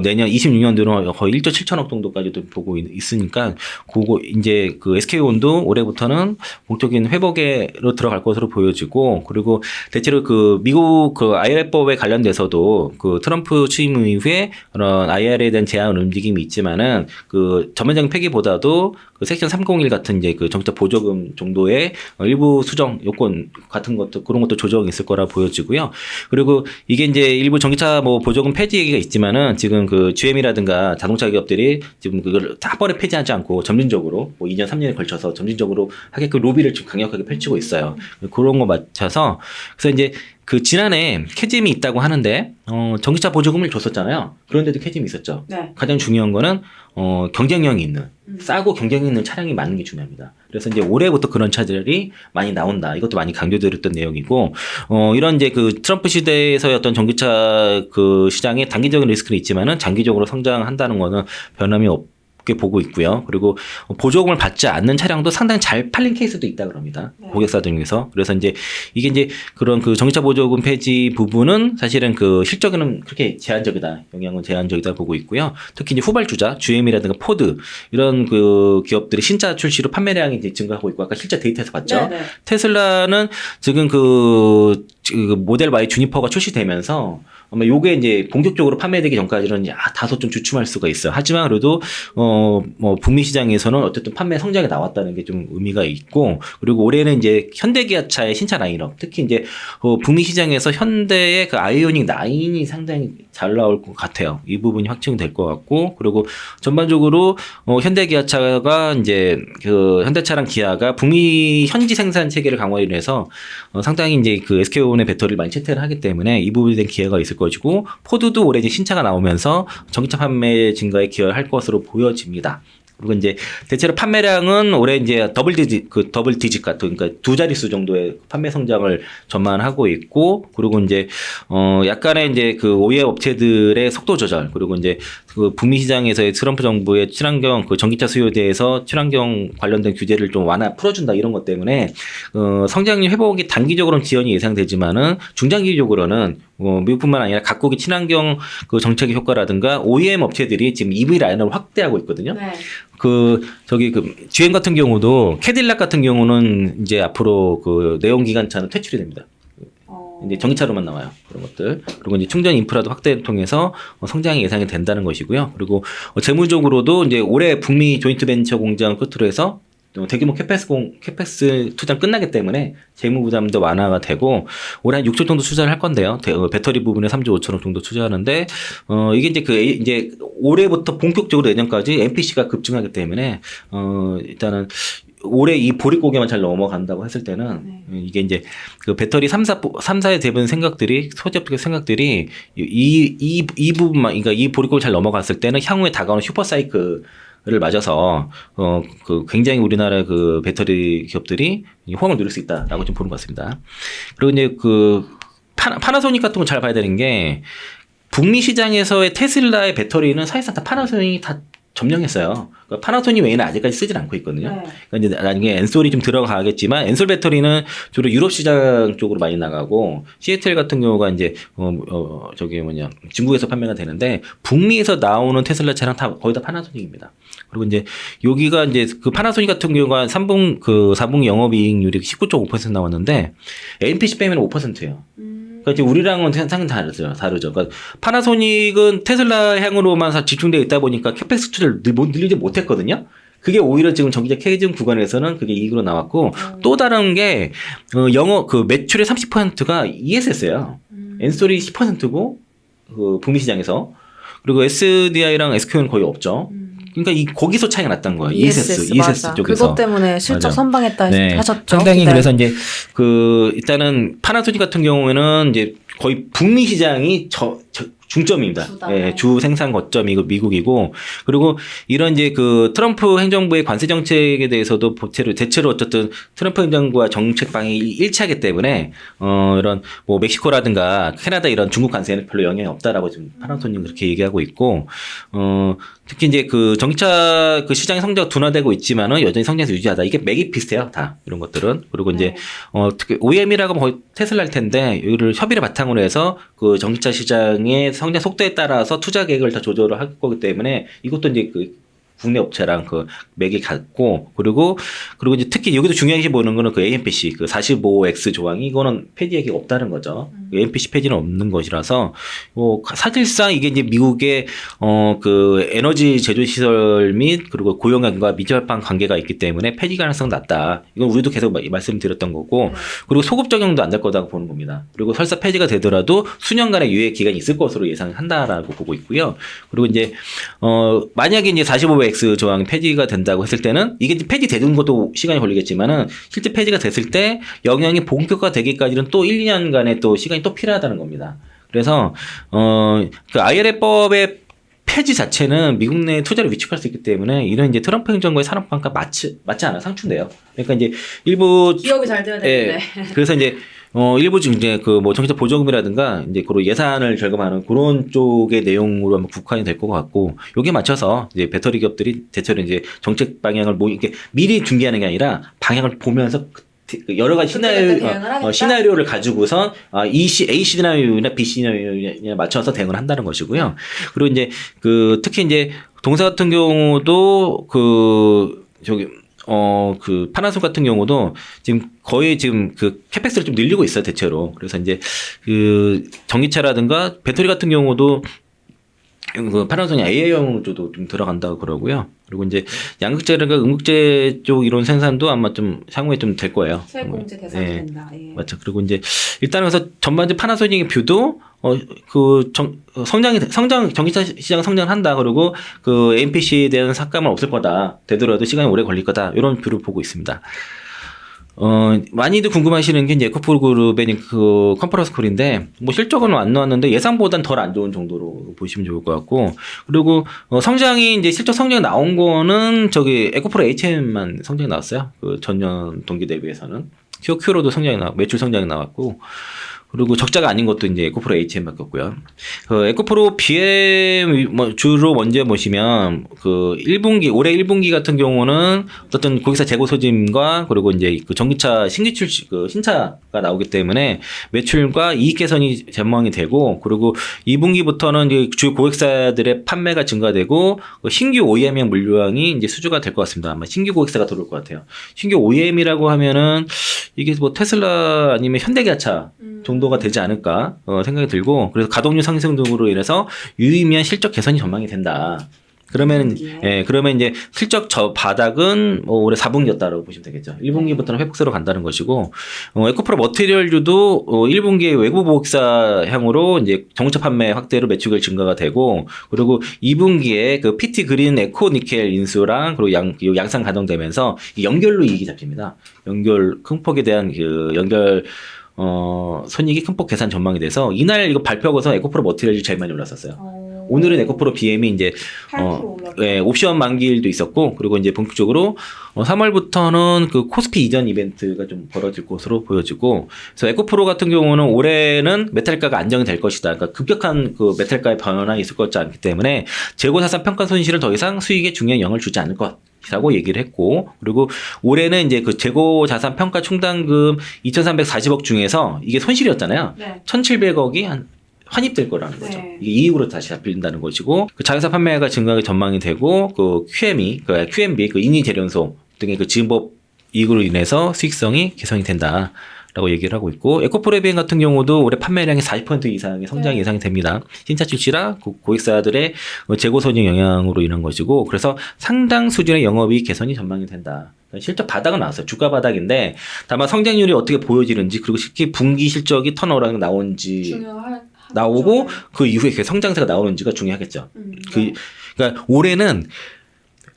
내년 26년도는 거의 1조 7천억 정도까지도 보고 있으니까 그거 이제 그 SK온도 올해부터는 본격적인 회복으로 들어갈 것으로 보여지고, 그리고 대체로 그 미국 그 IRA법에 관련돼서도 그 트럼프 취임 이후에 그런 IRA에 대한 제한 움직임이 있지만은 그 전면적인 폐기보다도 그 섹션 301 같은 이제 그 정책 보조금 정도의 일부 수정 요건 같은 것도 그런 것도 조정이 있을 거라 보여지고요. 그리고 이게 이제 일부 전기차 뭐 보조금 폐지 얘기가 있지만은 지금 그 GM이라든가 자동차 기업들이 지금 그걸 다 번에 폐지하지 않고 점진적으로 뭐 2년 3년에 걸쳐서 점진적으로 하게끔 로비를 좀 강력하게 펼치고 있어요. 그런 거 맞춰서 그래서 이제 그 지난해 캐짐이 있다고 하는데 전기차 보조금을 줬었잖아요. 그런데도 캐짐이 있었죠. 네. 가장 중요한 거는 경쟁력이 있는 싸고 경쟁력 있는 차량이 많은 게 중요합니다. 그래서 이제 올해부터 그런 차들이 많이 나온다. 이것도 많이 강조드렸던 내용이고, 이런 이제 그 트럼프 시대에서의 어떤 전기차 그 시장에 단기적인 리스크는 있지만은 장기적으로 성장한다는 거는 변함이 높게 보고 있고요. 그리고 보조금을 받지 않는 차량도 상당히 잘 팔린 케이스도 있다 그럽니다. 네. 고객사들 중에서. 그래서 이제 이게 이제 그런 그 전기차 보조금 폐지 부분은 사실은 그 실적에는 그렇게 제한적이다. 영향은 제한적이다 보고 있고요. 특히 이제 후발주자, GM이라든가 포드 이런 그 기업들이 신차 출시로 판매량이 이제 증가하고 있고 아까 실제 데이터에서 봤죠. 네네. 테슬라는 지금 그 모델 Y 주니퍼가 출시되면서 아마 요게 이제 본격적으로 판매되기 전까지는 다소 좀 주춤할 수가 있어요. 하지만 그래도 뭐 북미 시장에서는 어쨌든 판매 성장이 나왔다는 게 좀 의미가 있고 그리고 올해는 이제 현대기아차의 신차 라인업 특히 이제 북미 시장에서 현대의 그 아이오닉 9이 상당히 잘 나올 것 같아요. 이 부분이 확정될 것 같고 그리고 전반적으로 현대기아차가 이제 그 현대차랑 기아가 북미 현지 생산 체계를 강화를 해서 상당히 이제 그 SK온의 배터리를 많이 채택을 하기 때문에 이 부분에 대한 기회가 있을 것이고 포드도 올해 이제 신차가 나오면서 전기차 판매 증가에 기여할 것으로 보여집니다. 그리고 이제 대체로 판매량은 올해 이제 더블 디짓 같은 그러니까 두 자릿수 정도의 판매 성장을 전망하고 있고 그리고 이제 약간의 이제 그 OEM 업체들의 속도 조절 그리고 이제 그 북미 시장에서의 트럼프 정부의 친환경 그 전기차 수요에 대해서 친환경 관련된 규제를 좀 풀어준다 이런 것 때문에 성장률 회복이 단기적으로는 지연이 예상되지만은 중장기적으로는 미국뿐만 아니라 각국의 친환경 그 정책의 효과라든가 OEM 업체들이 지금 EV 라인을 확대하고 있거든요. 네. GM 같은 경우도 캐딜락 같은 경우는 이제 앞으로 그 내연기관차는 퇴출이 됩니다. 이제 전기차로만 나와요. 그런 것들. 그리고 이제 충전 인프라도 확대를 통해서 성장이 예상이 된다는 것이고요. 그리고 재무적으로도 이제 올해 북미 조인트 벤처 공장 끝으로 해서 대규모 캐펙스 투자는 끝나기 때문에 재무 부담도 완화가 되고 올해 한 6조 정도 투자를 할 건데요. 배터리 부분에 3조 5천억 정도 투자하는데 이게 이제 올해부터 본격적으로 내년까지 NPC가 급증하기 때문에 일단은 올해 이 보릿고개만 잘 넘어간다고 했을 때는 이게 이제 그 배터리 3사에 대부분 소재업계 생각들이 이 부분만 그러니까 이 보릿고개 잘 넘어갔을 때는 향후에 다가오는 슈퍼사이클 를 맞아서 그 굉장히 우리나라 그 배터리 기업들이 호응을 누릴 수 있다라고 좀 보는 것 같습니다. 그리고 이제 그 파나소닉 같은 거 잘 봐야 되는 게 북미 시장에서의 테슬라의 배터리는 사실상 다 파나소닉이 다 점령했어요. 그러니까 파나소닉 외에는 아직까지 쓰질 않고 있거든요. 네. 그러니까 이제 나중에 엔솔이 좀 들어가겠지만 엔솔 배터리는 주로 유럽 시장 쪽으로 많이 나가고 CATL 같은 경우가 이제 중국에서 판매가 되는데 북미에서 나오는 테슬라 차량 다 거의 다 파나소닉입니다. 그리고 이제 여기가 이제 그 파나소닉 같은 경우가 4분기 영업이익률이 19.5% 나왔는데 AMPC 빼면 5%예요. 그러니까 이제 우리랑은 상당히 다르죠. 그러니까 파나소닉은 테슬라 향으로만 집중되어 있다 보니까 캐펙스 투자를 늘리지 못했거든요. 그게 오히려 지금 전기차 캐즘 구간에서는 그게 이익으로 나왔고 또 다른 게 그 매출의 30%가 ESS예요. 엔솔이 10%고 그 북미 시장에서 그리고 SDI랑 SQ는 거의 없죠. 그러니까 거기서 차이가 났던 거예요. ESS 맞아. 쪽에서. 그것 때문에 실적 맞아. 선방했다 네. 하셨죠. 상당히 기다려. 그래서 이제 일단은 파나소닉 같은 경우에는 이제 거의 북미 시장이 중점입니다. 예, 주 생산 거점이고 미국이고 그리고 이런 이제 그 트럼프 행정부의 관세 정책에 대해서도 대체로 어쨌든 트럼프 행정부와 정책 방향이 일치하기 때문에 이런 뭐 멕시코라든가 캐나다 이런 중국 관세는 별로 영향이 없다라고 지금 파나소닉은 그렇게 얘기하고 있고 특히 이제 그 전기차 그 시장의 성장이 둔화되고 있지만은 여전히 성장에서 유지하다. 이게 맥이 비슷해요, 다 이런 것들은. 그리고 이제 특히 OEM이라고 하면 거의 테슬라일 텐데 이거를 협의를 바탕으로 해서 그 전기차 시장의 성장 속도에 따라서 투자 계획을 다 조절을 할 거기 때문에 이것도 이제 그 국내 업체랑 그 맥이 같고 그리고 이제 특히 여기도 중요하게 보는 거는 그 AMPC 그 45X 조항이 이거는 폐지 얘기가 없다는 거죠. AMPC 폐지는 없는 것이라서 사실상 이게 이제 미국의 그 에너지 제조 시설 및 그리고 고용관과 밀접한 관계가 있기 때문에 폐지 가능성 낮다. 이건 우리도 계속 말씀드렸던 거고 그리고 소급 적용도 안 될 거다고 보는 겁니다. 그리고 설사 폐지가 되더라도 수년간의 유예 기간이 있을 것으로 예상한다라고 보고 있고요. 그리고 이제 만약에 이제 45X 조항이 폐지가 된다고 했을 때는 이게 이제 폐지되는 것도 시간이 걸리겠지만은 실제 폐지가 됐을 때 영향이 본격화되기까지는 또 1, 2년간의 또 시간이 또 필요하다는 겁니다. 그래서 그 IRA법의 폐지 자체는 미국 내 투자를 위축할 수 있기 때문에 이런 이제 트럼프 행정부의 산업방가 맞지 않아 상충돼요. 그러니까 이제 일부 기억이 잘 돼야 되는데. 그래서 이제 일부 이제 그 뭐 전기차 보조금이라든가 이제 그런 예산을 절감하는 그런 쪽의 내용으로 한번 국한이 될 것 같고, 여기에 맞춰서 이제 배터리 기업들이 대체로 이제 정책 방향을 뭐 이렇게 미리 준비하는 게 아니라 방향을 보면서 여러 가지 시나리오를 가지고선 A 시나리오나 B 시나리오에 맞춰서 대응을 한다는 것이고요. 그리고 이제 그 특히 이제 동사 같은 경우도 그 파나솔 같은 경우도 지금 거의 지금 그 캐펙스를 좀 늘리고 있어요, 대체로. 그래서 이제 그 전기차라든가 배터리 같은 경우도 그 파나소닉 AI용 쪽도 좀 들어간다고 그러고요. 그리고 이제 양극재라든가 음극재 쪽 이런 생산도 아마 좀 향후에 좀 될 거예요. 세공제 대상이 된다. 예. 맞죠. 그리고 이제 일단 그래서 전반적인 파나소닉의 뷰도 전기차 시장 성장한다. 그리고 그 NPC에 대한 삭감은 없을 거다. 되더라도 시간이 오래 걸릴 거다. 이런 뷰를 보고 있습니다. 많이들 궁금하시는 게 이제 에코프로 그룹의 그 컨퍼런스 콜인데, 뭐 실적은 안 나왔는데 예상보단 덜 안 좋은 정도로 보시면 좋을 것 같고, 그리고 성장이 이제 실적 성장이 나온 거는 저기 에코프로 HM만 성장이 나왔어요. 그 전년 동기 대비해서는. QOQ로도 매출 성장이 나왔고, 그리고 적자가 아닌 것도 이제 에코프로 HM밖에 없고요. 그 에코프로 BM 주로 먼저 보시면 그 1분기 올해 1분기 같은 경우는 어떤 고객사 재고 소진과 그리고 이제 그 전기차 신규 출시 그 신차가 나오기 때문에 매출과 이익 개선이 전망이 되고, 그리고 2분기부터는 이제 주요 고객사들의 판매가 증가되고 신규 OEM형 물량이 이제 수주가 될 것 같습니다. 아마 신규 고객사가 들어올 것 같아요. 신규 OEM이라고 하면은 이게 뭐 테슬라 아니면 현대기아차 정도가 되지 않을까 생각이 들고, 그래서 가동률 상승 등으로 인해서 유의미한 실적 개선이 전망이 된다. 그러면 그러면 이제 실적 저 바닥은 뭐 올해 4분기였다라고 보시면 되겠죠. 1분기부터는 회복세로 간다는 것이고, 에코프로 머티리얼주도 1분기에 외부 고객사 향으로 이제 전기차 판매 확대로 매출 증가가 되고, 그리고 2분기에 그 PT 그린 에코 니켈 인수랑 그리고 양산 가동되면서 연결로 이익이 잡힙니다. 큰 폭에 대한 그 연결 손익이 큰 폭 개선 전망이 돼서 이날 이거 발표하고서 에코프로 머티리얼이 제일 많이 올랐었어요. 오늘은 에코프로 BM이 이제 옵션 만기일도 있었고, 그리고 이제 본격적으로 3월부터는 그 코스피 이전 이벤트가 좀 벌어질 것으로 보여지고, 그래서 에코프로 같은 경우는 올해는 메탈가가 안정될 것이다. 그러니까 급격한 그 메탈가의 변화가 있을 것 같지 않기 때문에 재고자산 평가 손실을 더 이상 수익에 중요한 영향을 주지 않을 것. 라고 얘기를 했고, 그리고 올해는 이제 그 재고 자산 평가 충당금 2,340억 중에서 이게 손실이었잖아요. 네. 1,700억이 환입될 거라는 거죠. 네. 이게 이익으로 다시 잡힌다는 것이고, 그 자회사 판매가 증가가 전망이 되고, 그 QMB, 그 인위 재련소 등의 그 지분법 이익으로 인해서 수익성이 개선이 된다. 라고 얘기를 하고 있고, 에코프로 BM 같은 경우도 올해 판매량이 40% 이상의 성장이 예상이 됩니다. 신차 출시라 고객사들의 재고 소진 영향으로 인한 것이고, 그래서 상당 수준의 영업이익 개선이 전망이 된다. 실적 바닥은 나왔어요. 주가 바닥인데, 다만 성장률이 어떻게 보여지는지, 그리고 특히 분기 실적이 턴어라운드 나온지 나오고 그 이후에 성장세가 나오는지가 중요하겠죠. 그러니까 올해는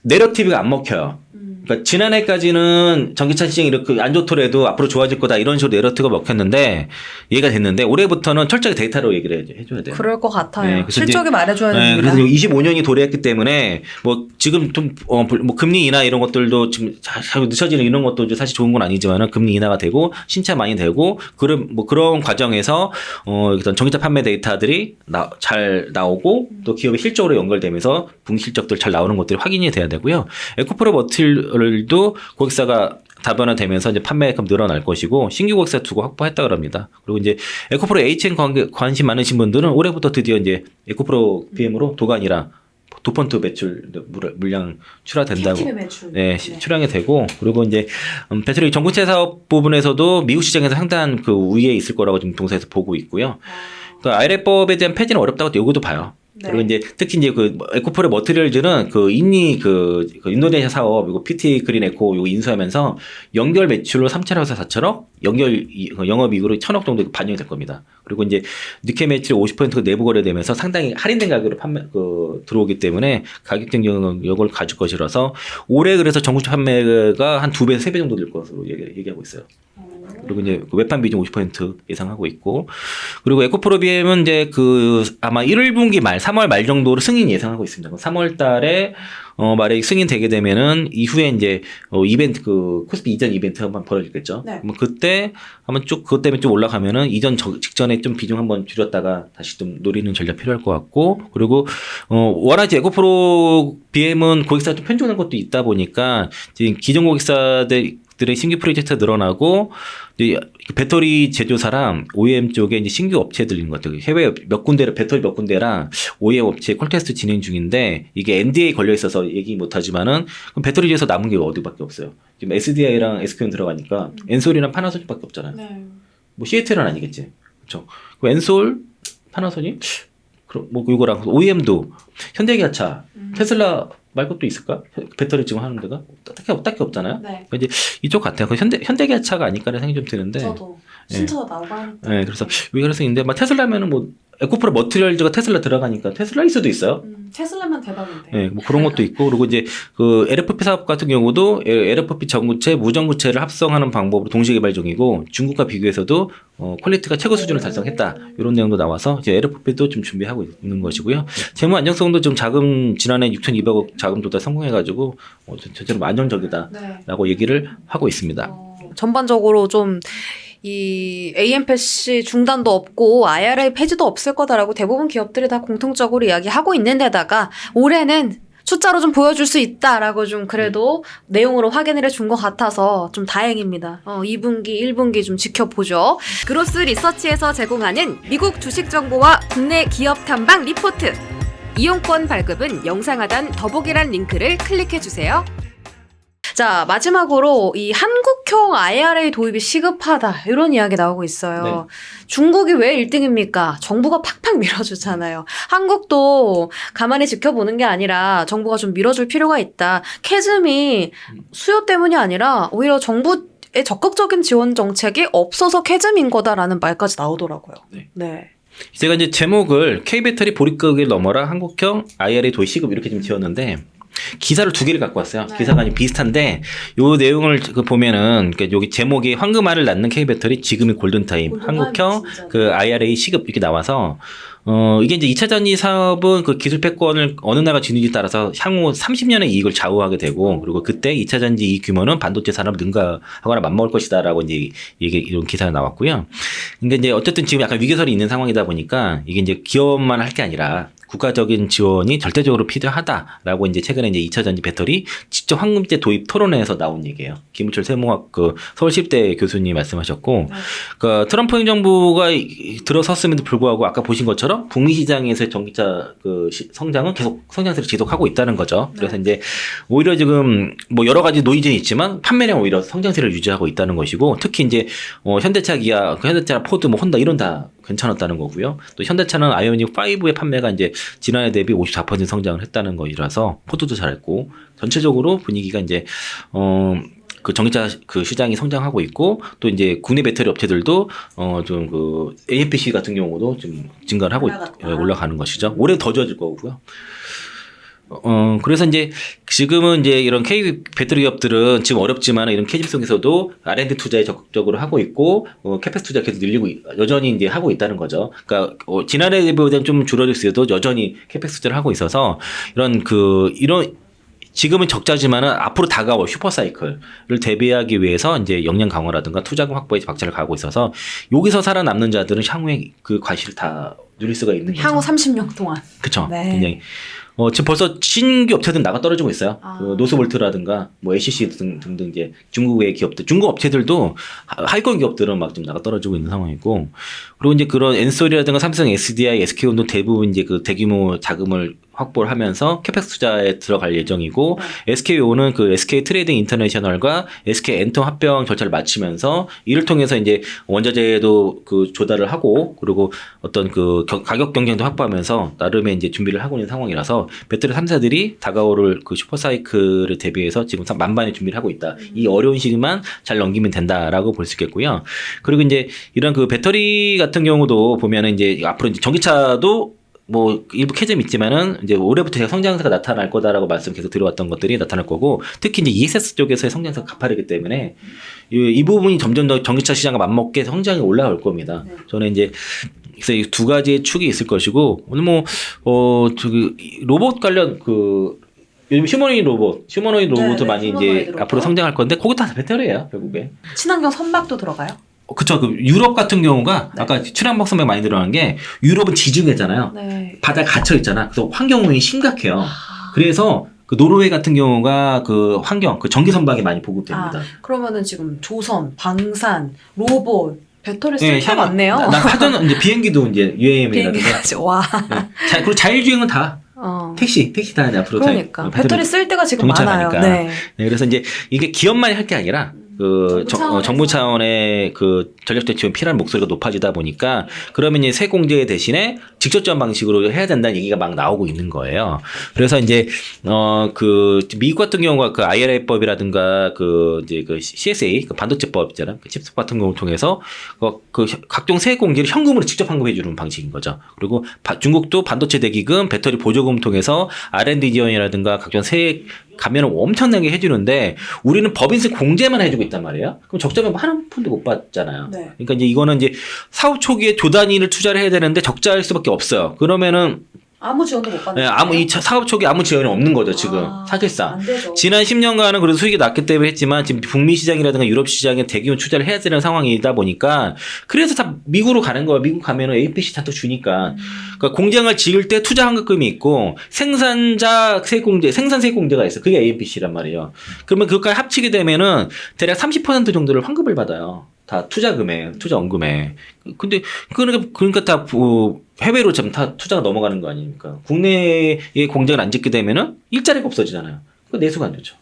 내러티브가 안 먹혀요. 그러니까 지난해까지는 전기차 시장이 이렇게 안 좋더라도 앞으로 좋아질 거다 이런 식으로 내러티브가 먹혔는데 이해가 됐는데, 올해부터는 철저하게 데이터로 얘기를 해줘야 돼요. 그럴 것 같아요. 네, 실적이 말해줘야 됩니다. 그래서 25년이 도래했기 때문에 뭐 지금 좀 뭐 금리 인하 이런 것들도 지금 자꾸 늦춰지는 이런 것도 사실 좋은 건 아니지만은 금리 인하가 되고 신차 많이 되고 그런 과정에서 일단 전기차 판매 데이터들이 잘 나오고 또 기업의 실적으로 연결되면서 분기 실적들 잘 나오는 것들이 확인이 돼야 되고요. 에코프로 머티리얼도 고객사가 다변화되면서 이제 판매액은 늘어날 것이고, 신규 고객사 두고 확보했다 그럽니다. 그리고 이제 에코프로 HM 관심 많으신 분들은 올해부터 드디어 이제 에코프로 BM으로 도관이랑 도펀트 매출 물량 출하된다고 출하게 되고, 그리고 이제 배터리 전구체 사업 부분에서도 미국 시장에서 상당한 그 우위에 있을 거라고 지금 동사에서 보고 있고요. 그 IRA법에 대한 폐지는 어렵다고 요구도 봐요. 네. 그리고 이제 특히 이제 그 에코프로 머티리얼즈는 그 그 인도네시아 사업 이거 PT 그린 에코 이거 인수하면서 연결 매출로 3천억에서 4천억, 영업이익으로 1,000억 정도 반영이 될 겁니다. 그리고 이제 니켈 매출 50%가 내부 거래되면서 상당히 할인된 가격으로 들어오기 때문에 가격적 영역을 가질 것이라서 올해 그래서 전구차 판매가 한 2배에서 3배 정도 될 것으로 얘기하고 있어요. 그리고 이제 그 외판 비중 50% 예상하고 있고, 그리고 에코프로 BM은 이제 그 아마 1분기 말 3월 말 정도로 승인 예상하고 있습니다. 3월 달에 말에 승인 되게 되면은 이후에 이제 이벤트 그 코스피 이전 이벤트 한번 벌어지겠죠. 네. 그럼 그때 한번 쭉 그것 때문에 좀 올라가면은 이전 직전에 좀 비중 한번 줄였다가 다시 좀 노리는 전략 필요할 것 같고, 그리고 워낙 이제 에코프로 BM은 고객사 좀 편중한 것도 있다 보니까 지금 기존 고객사들의 신규 프로젝트가 늘어나고, 이제 배터리 제조사랑 OEM 쪽에 이제 신규 업체들 있는 것 같아요. 해외 몇 군데를 배터리 몇 군데랑 OEM 업체 콜테스트 진행 중인데 이게 NDA 걸려 있어서 얘기 못 하지만은 그럼 배터리 제조사 남은 게 어디밖에 없어요. 지금 SDI랑 SK는 들어가니까 엔솔이랑 파나소닉밖에 없잖아요. 네. 뭐 CATL은 아니겠지. 그렇죠. 그 엔솔, 파나소닉, 그럼 뭐 이거랑 OEM도 현대기아차, 테슬라 말고 또 있을까? 배터리 지금 하는 데가 딱히 없잖아요. 네. 이제 이쪽 같아요. 그 현대기아차가 아닐까라는 생각이 좀 드는데. 저도 네. 신차가 나오고 하니까. 네, 그래서 왜 그래서 있는데 막 테슬라면은 뭐 에코프로 머티리얼즈가 테슬라 들어가니까 테슬라일 수도 있어요. 테슬라면 대박인데. 네, 뭐 그런 것도 있고, 그리고 이제 그 LFP 사업 같은 경우도 LFP 전구체, 무전구체를 합성하는 방법으로 동시 개발 중이고, 중국과 비교해서도 퀄리티가 최고 수준을 달성했다, 이런 내용도 나와서 이제 LFP도 좀 준비하고 있는 것이고요. 재무 안정성도 좀 자금 지난해 6,200억 자금 조달 성공해가지고 전체로 안정적이다라고 얘기를 하고 있습니다. 전반적으로 좀 이 AMPC 중단도 없고 IRA 폐지도 없을 거다라고 대부분 기업들이 다 공통적으로 이야기하고 있는 데다가 올해는 숫자로 좀 보여줄 수 있다라고 좀 그래도 내용으로 확인을 해준 것 같아서 좀 다행입니다. 2분기, 1분기 좀 지켜보죠. 그로스 리서치에서 제공하는 미국 주식 정보와 국내 기업 탐방 리포트. 이용권 발급은 영상 하단 더보기란 링크를 클릭해 주세요. 자, 마지막으로 이 한국형 IRA 도입이 시급하다 이런 이야기 나오고 있어요. 네. 중국이 왜 1등입니까? 정부가 팍팍 밀어주잖아요. 한국도 가만히 지켜보는 게 아니라 정부가 좀 밀어줄 필요가 있다. 캐즘이 수요 때문이 아니라 오히려 정부의 적극적인 지원 정책이 없어서 캐즘인 거다라는 말까지 나오더라고요. 네. 제가 이제 제목을 K배터리 보릿고개를 넘어라 한국형 IRA 도입 시급 이렇게 좀 지었는데, 기사를 2개를 갖고 왔어요. 네. 기사가 비슷한데 요 내용을 보면은 여기 제목이 황금알을 낳는 K배터리 지금이 골든타임, 한국형 그 IRA 시급 이렇게 나와서 이게 이제 2차 전지 사업은 그 기술 패권을 어느 나라가 지는지에 따라서 향후 30년의 이익을 좌우하게 되고, 그리고 그때 2차 전지 이익 규모는 반도체 산업을 능가하거나 맞먹을 것이다라고 이제 이런 기사가 나왔고요. 근데 이제 어쨌든 지금 약간 위기설이 있는 상황이다 보니까 이게 이제 기업만 할 게 아니라 국가적인 지원이 절대적으로 필요하다라고 이제 최근에 이제 2차 전지 배터리 직접 황금제 도입 토론회에서 나온 얘기예요. 김우철 세무학 그 서울시립대 교수님이 말씀하셨고, 그 트럼프 행정부가 들어섰음에도 불구하고 아까 보신 것처럼 북미 시장에서의 전기차 그 성장은 계속 성장세를 지속하고 있다는 거죠. 그래서 이제 오히려 지금 뭐 여러 가지 노이즈는 있지만 판매량 오히려 성장세를 유지하고 있다는 것이고, 특히 이제 현대차, 기아, 현대차, 포드, 뭐 혼다 이런 다 괜찮았다는 거고요. 또 현대차는 아이오닉 5의 판매가 이제 지난해 대비 54% 성장을 했다는 거라서 포드도 잘했고, 전체적으로 분위기가 이제 그 전기차 그 시장이 성장하고 있고, 또 이제 국내 배터리 업체들도 좀 그 AMPC 같은 경우도 좀 증가를 하고 올라가는 것이죠. 올해 더 좋아질 거고요. 그래서 이제 지금은 이제 이런 K 배터리 기업들은 지금 어렵지만 이런 캐즘 속에서도 R&D 투자에 적극적으로 하고 있고, 캐펙스 투자 계속 늘리고 여전히 이제 하고 있다는 거죠. 그러니까 지난해 대비보다는 좀 줄어들어도 여전히 캐펙스 투자를 하고 있어서 이런 지금은 적자지만은 앞으로 다가올 슈퍼사이클을 대비하기 위해서 이제 역량 강화라든가 투자금 확보에 박차를 가하고 있어서 여기서 살아남는 자들은 향후에 그 과실을 다 누릴 수가 있는 거죠. 향후 30년 동안. 그렇죠. 네. 굉장히 지금 벌써 신규 업체들 나가 떨어지고 있어요. 그 노스볼트라든가 뭐 ACC 등등 이제 중국의 기업들, 중국 업체들도 하위권 기업들은 막 좀 나가 떨어지고 있는 상황이고, 그리고 이제 그런 엔솔이라든가 삼성, SDI, SK온도 대부분 이제 그 대규모 자금을 확보를 하면서 캐펙스 투자에 들어갈 예정이고, SKO는 그 SK 트레이딩 인터내셔널과 SK 엔텀 합병 절차를 마치면서 이를 통해서 이제 원자재도 그 조달을 하고, 그리고 어떤 그 가격 경쟁도 확보하면서 나름의 이제 준비를 하고 있는 상황이라서 배터리 3사들이 다가올 그 슈퍼사이클을 대비해서 지금 만반의 준비를 하고 있다. 이 어려운 시기만 잘 넘기면 된다라고 볼 수 있겠고요. 그리고 이제 이런 그 배터리 같은 경우도 보면은 이제 앞으로 이제 전기차도 뭐 일부 캐점이 있지만은 이제 올해부터 제가 성장세가 나타날 거다라고 말씀 계속 드려왔던 것들이 나타날 거고 특히 이제 ESS 쪽에서의 성장세가 가파르기 때문에 이 부분이 점점 더 전기차 시장과 맞먹게 성장이 올라올 겁니다. 저는 이제 그래서 이 두 가지의 축이 있을 것이고 오늘 뭐 저기 로봇 관련 요즘 휴머노이드 로봇도 많이 이제 휴머노이드 로봇. 앞으로 성장할 건데 그거 다 배터리예요 결국에. 친환경 선박도 들어가요? 그쵸. 유럽 같은 경우가 아까 친환경 선박 많이 들어간 게 유럽은 지중해잖아요. 네. 바다에 갇혀 있잖아. 그래서 환경 오염이 심각해요. 그래서 그 노르웨이 같은 경우가 그 전기 선박이 많이 보급됩니다. 그러면은 지금 조선, 방산, 로봇, 배터리 쓸 네, 게 많네요. 난 파전 이제 비행기도 이제 UAM이라든가. 비행기까지 와. 그리고 자율주행은 다 택시 다 이제 앞으로 그러니까 배터리 쓸 때가 지금 많아요. 전기차가니까. 네. 네, 그래서 이제 이게 기업만이 할 게 아니라 정부 차원의 그 전략적 지원 필요한 목소리가 높아지다 보니까 그러면 이제 세공제 대신에 직접 지원 방식으로 해야 된다는 얘기가 막 나오고 있는 거예요. 그래서 이제 미국 같은 경우가 그 IRA법이라든가 이제 그 CSA 그 반도체법 있잖아요. 그 칩스 같은 경우를 통해서 그 각종 세공제를 현금으로 직접 환급해 주는 방식인 거죠. 그리고 중국도 반도체 대기금, 배터리 보조금 통해서 R&D 지원이라든가 각종 세 가면을 엄청나게 해주는데 우리는 법인세 공제만 해주고 있단 말이에요. 그럼 적자면 한 푼도 못 받잖아요. 네. 그러니까 이제 이거는 이제 사업 초기에 조 단위를 투자를 해야 되는데 적자일 수밖에 없어요. 그러면은 아무 지원도 못 받는 이 사업 초기 아무 지원이 없는 거죠 지금 사실상. 안 되죠. 지난 10년간은 그래도 수익이 낮기 때문에 했지만 지금 북미 시장이라든가 유럽 시장에 대규모 투자를 해야 되는 상황이다 보니까 그래서 다 미국으로 가는 거예요. 미국 가면은 APC 다 또 주니까. 그러니까 공장을 지을 때 투자 환급금이 있고 생산자 세공제, 생산 세공제가 있어. 그게 APC란 말이에요. 그러면 그것까지 합치게 되면은 대략 30% 정도를 환급을 받아요. 다 투자금에, 투자원금에. 근데 그러니까 다 해외로 좀 다 투자가 넘어가는 거 아닙니까? 국내에 공장을 안 짓게 되면은 일자리가 없어지잖아요. 그 내수가 안 좋죠.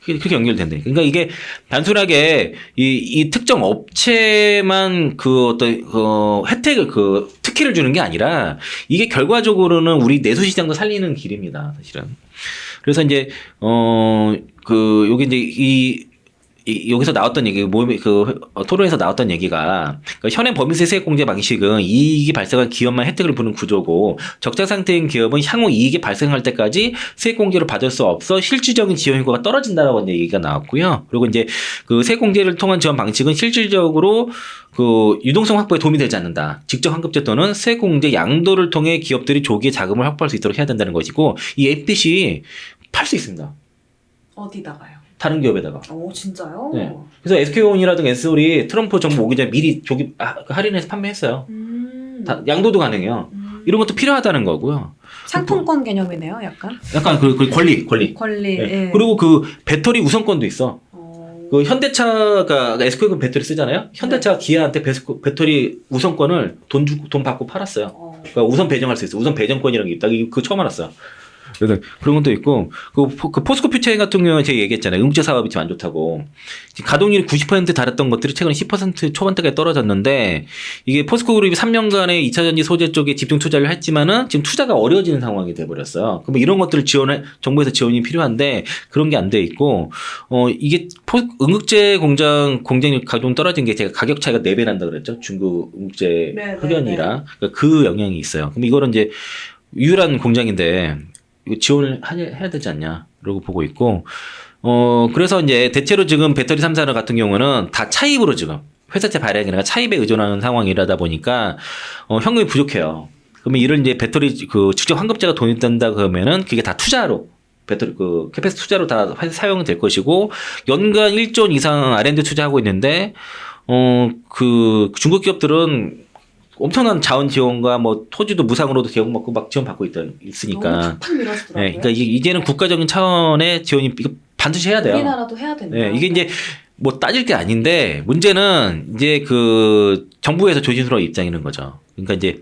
그렇게 연결된대. 그러니까 이게 단순하게 이 특정 업체만 혜택을 특혜를 주는 게 아니라 이게 결과적으로는 우리 내수 시장도 살리는 길입니다, 사실은. 그래서 이제 여기 이제 여기서 나왔던 얘기, 토론에서 나왔던 얘기가, 현행 법인세 세액공제 방식은 이익이 발생한 기업만 혜택을 부는 구조고, 적자 상태인 기업은 향후 이익이 발생할 때까지 세액공제를 받을 수 없어 실질적인 지원 효과가 떨어진다라고 이제 얘기가 나왔고요. 그리고 이제 그 세액공제를 통한 지원 방식은 실질적으로 유동성 확보에 도움이 되지 않는다. 직접 환급제 또는 세액공제 양도를 통해 기업들이 조기에 자금을 확보할 수 있도록 해야 된다는 것이고, 이 APC 팔 수 있습니다. 어디다가요? 다른 기업에다가. 오, 진짜요? 네. 그래서 SK온이라든가 S홀이 트럼프 정부 오기 전에 미리 할인해서 판매했어요. 양도도 가능해요. 이런 것도 필요하다는 거고요. 상품권 개념이네요, 약간. 약간 권리. 권리. 네. 예. 그리고 그 우선권도 있어. 그 현대차가 SK온 배터리 쓰잖아요. 현대차가 기아한테 배터리 우선권을 돈 받고 팔았어요. 그러니까 우선 배정할 수 있어. 우선 배정권이라는 게 있다. 그거 처음 알았어요. 그래서 그런 것도 있고 그 포스코 퓨처인 같은 경우는 제가 얘기했잖아요. 음제 사업이 좀 안 좋다고. 가동률이 90% 달했던 것들이 최근에 10% 초반대까지 떨어졌는데 이게 포스코 그룹이 3년간의 2차전지 소재 쪽에 집중 투자를 했지만은 지금 투자가 어려워지는 상황이 돼 버렸어요. 그럼 이런 것들을 정부에서 지원이 필요한데 그런 게 안 돼 있고 이게 음극재 공장력 가동 떨어진 게 제가 가격 차이가 4배 난다 그랬죠. 중국 음극재 흑연이랑 그러니까 그 영향이 있어요. 그럼 이거는 이제 유일한 공장인데 이거 지원을 해야 되지 않냐, 라고 보고 있고, 그래서 이제 대체로 지금 배터리 3사는 같은 경우는 다 차입으로 지금 회사채 발행이나 차입에 의존하는 상황이라다 보니까, 현금이 부족해요. 그러면 이를 이제 배터리 직접 환급제가 도입된다 그러면은 그게 다 투자로, 배터리 캐패스 투자로 다 사용될 것이고, 연간 1조 원 이상 R&D 투자하고 있는데, 중국 기업들은 엄청난 자원 지원과 토지도 무상으로도 지원받고 막 지원받고 있으니까. 네, 그러니까 이제는 국가적인 차원의 지원이 이거 반드시 해야 돼요. 우리나라도 해야 된다. 네, 이게 이제 따질 게 아닌데 문제는 이제 정부에서 조심스러운 입장이는 거죠. 그러니까 이제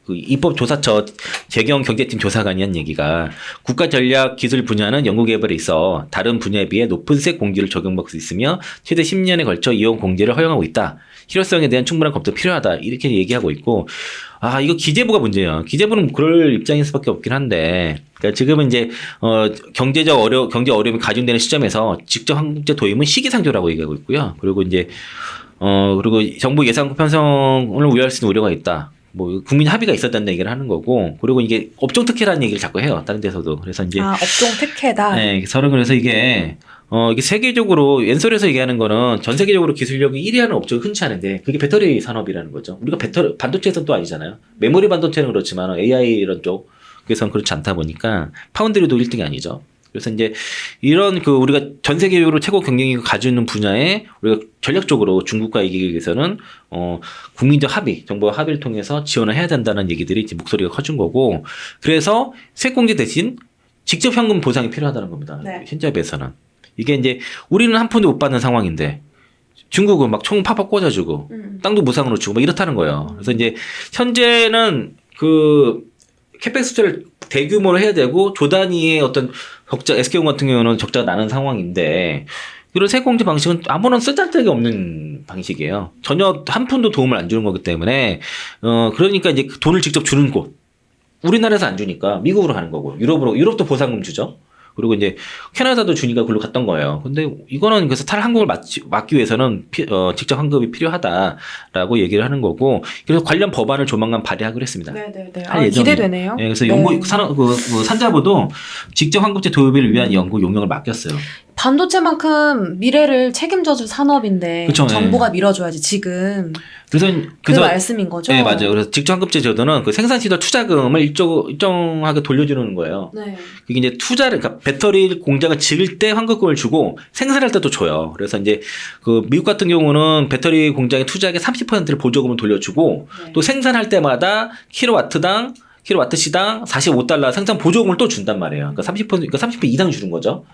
입법조사처 재경 경제팀 조사관이 한 얘기가 국가 전략 기술 분야는 연구개발에 있어 다른 분야에 비해 높은 세액 공제를 적용받을 수 있으며 최대 10년에 걸쳐 이용 공제를 허용하고 있다. 실효성에 대한 충분한 검토가 필요하다. 이렇게 얘기하고 있고 이거 기재부가 문제예요. 기재부는 그럴 입장일 수밖에 없긴 한데 그러니까 지금은 이제 경제 어려움이 가중되는 시점에서 직접 환급제 도입은 시기상조라고 얘기하고 있고요. 그리고 이제 그리고 정부 예산국 편성을 우려할 수 있는 우려가 있다. 뭐 국민 합의가 있었다는 얘기를 하는 거고 그리고 이게 업종 특혜라는 얘기를 자꾸 해요. 다른 데서도. 그래서 이제 업종 특혜다. 네, 저는 그래서 이게 세계적으로 왼손에서 얘기하는 거는 전 세계적으로 기술력이 1위 하는 업종이 흔치 않은데 그게 배터리 산업이라는 거죠. 우리가 반도체에서는 또 아니잖아요. 메모리 반도체는 그렇지만 AI 이런 쪽에서는 그렇지 않다 보니까 파운드리도 1등이 아니죠. 그래서 이제 이런 우리가 전 세계적으로 최고 경쟁력을 가지고 있는 분야에 우리가 전략적으로 중국과 이기기 위해서는 국민적 합의, 정부와 합의를 통해서 지원을 해야 된다는 얘기들이 이제 목소리가 커진 거고 그래서 세액공제 대신 직접 현금 보상이 필요하다는 겁니다. 네. 현재에서는 이게 이제 우리는 한 푼도 못 받는 상황인데 중국은 막 총 팍팍 꽂아주고 땅도 무상으로 주고 막 이렇다는 거예요. 그래서 이제 현재는 캐펙스 투자를 대규모로 해야 되고 조 단위의 어떤 적자, SK온 같은 경우는 적자가 나는 상황인데 이런 세액공제 방식은 아무런 쓰잘데기 없는 방식이에요. 전혀 한 푼도 도움을 안 주는 거기 때문에 그러니까 이제 돈을 직접 주는 곳 우리나라에서 안 주니까 미국으로 가는 거고 유럽도 보상금 주죠. 그리고 이제 캐나다도 주니까 그걸로 갔던 거예요. 근데 이거는 그래서 탈한국을 막기 위해서는 직접 환급이 필요하다라고 얘기를 하는 거고 그래서 관련 법안을 조만간 발의하기로 했습니다. 네네네. 기대되네요. 네, 그래서 네. 연구 산자부도 직접 환급제 도입을 위한 연구 용역을 맡겼어요. 반도체만큼 미래를 책임져줄 산업인데 그쵸, 정부가 밀어줘야지 지금. 그래서 그 말씀인 거죠? 네, 맞아요. 그래서 직접 환급제 제도는 그 생산 시설 투자금을 일정하게 돌려주는 거예요. 네. 이게 이제 그러니까 배터리 공장을 지을 때 환급금을 주고 생산할 때도 줘요. 그래서 이제 미국 같은 경우는 배터리 공장에 투자액의 30%를 보조금을 돌려주고 네. 또 생산할 때마다 킬로와트시당 45달러 생산 보조금을 또 준단 말이에요. 그러니까 30% 이상 주는 거죠.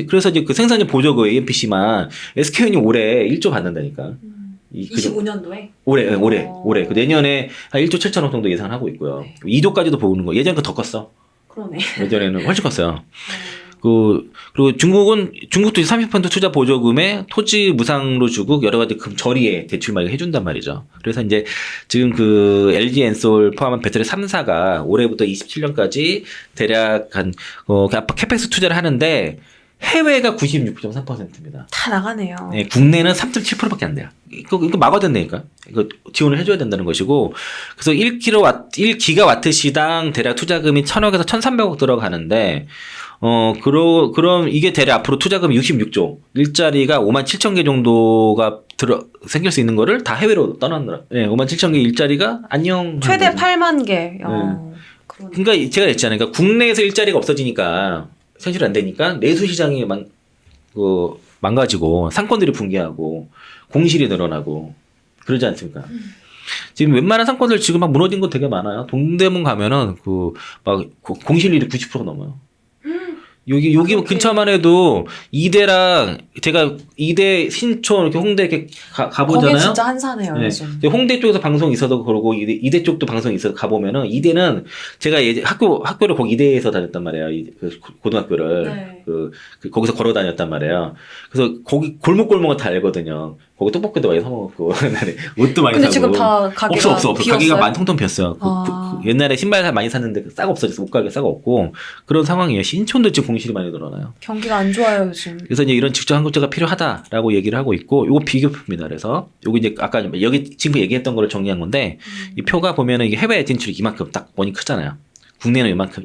그래서 이제 그 생산자 보조금 AMPC만 SK온이 올해 1조 받는다니까. 25년도에? 올해. 그 내년에 한 1조 7천억 정도 예상하고 있고요. 네. 2조까지도 보는 거. 예전에 더 컸어. 그러네. 예전에는 훨씬 컸어요. 그리고 중국도 30% 투자 보조금에 토지 무상으로 주고 여러 가지 저리에 대출 많이 해준단 말이죠. 그래서 이제 지금 LG 엔솔 포함한 배터리 3사가 올해부터 27년까지 대략 캐펙스 투자를 하는데 해외가 96.3%입니다. 다 나가네요. 네, 국내는 3.7%밖에 안 돼요. 이거 막아야 된다니까. 이거 지원을 해줘야 된다는 것이고, 그래서 1기가와트 시당 대략 투자금이 1,000억에서 1,300억 들어가는데, 그럼 이게 대략 앞으로 투자금이 66조, 일자리가 57,000개 정도가 생길 수 있는 거를 다 해외로 떠나느라. 네, 57,000개 일자리가 안녕. 최대 8만 개. 그러니까 제가 했잖아요. 그러니까 국내에서 일자리가 없어지니까, 현실이 안 되니까 내수 시장이 망가지고 상권들이 붕괴하고 공실이 늘어나고 그러지 않습니까? 지금 웬만한 상권들 지금 막 무너진 거 되게 많아요. 동대문 가면은 공실률이 90% 넘어요. 여기 근처만 해도 이대랑 제가 이대 신촌 이렇게 홍대 이렇게 가보잖아요. 거기 진짜 한산해요. 네. 요즘. 홍대 쪽에서 방송 있어도 그러고 이대 쪽도 방송 있어서 가보면은 이대는 제가 학교를 거기 이대에서 다녔단 말이에요. 고등학교를 네. 거기서 걸어 다녔단 말이에요. 그래서 거기 골목골목은 다 알거든요. 거기 떡볶이도 많이 사 먹었고 옷도 많이 근데 사고. 지금 다 가게가 없어. 비었어요? 가게가 많이 통통 비었어요. 옛날에 신발 많이 샀는데 싹 없어졌어. 옷가게 싹 없고 그런 상황이에요. 신촌도 지금 공실이 많이 늘어나요. 경기가 안 좋아요 요즘. 그래서 이제 이런 직접 환급제가 필요하다라고 얘기를 하고 있고, 요거 비교표입니다. 그래서 요거 이제 아까 여기 지금 얘기했던 거를 정리한 건데, 이 표가 보면은 이게 해외 진출이 이만큼 딱 원이 크잖아요. 국내는 이만큼.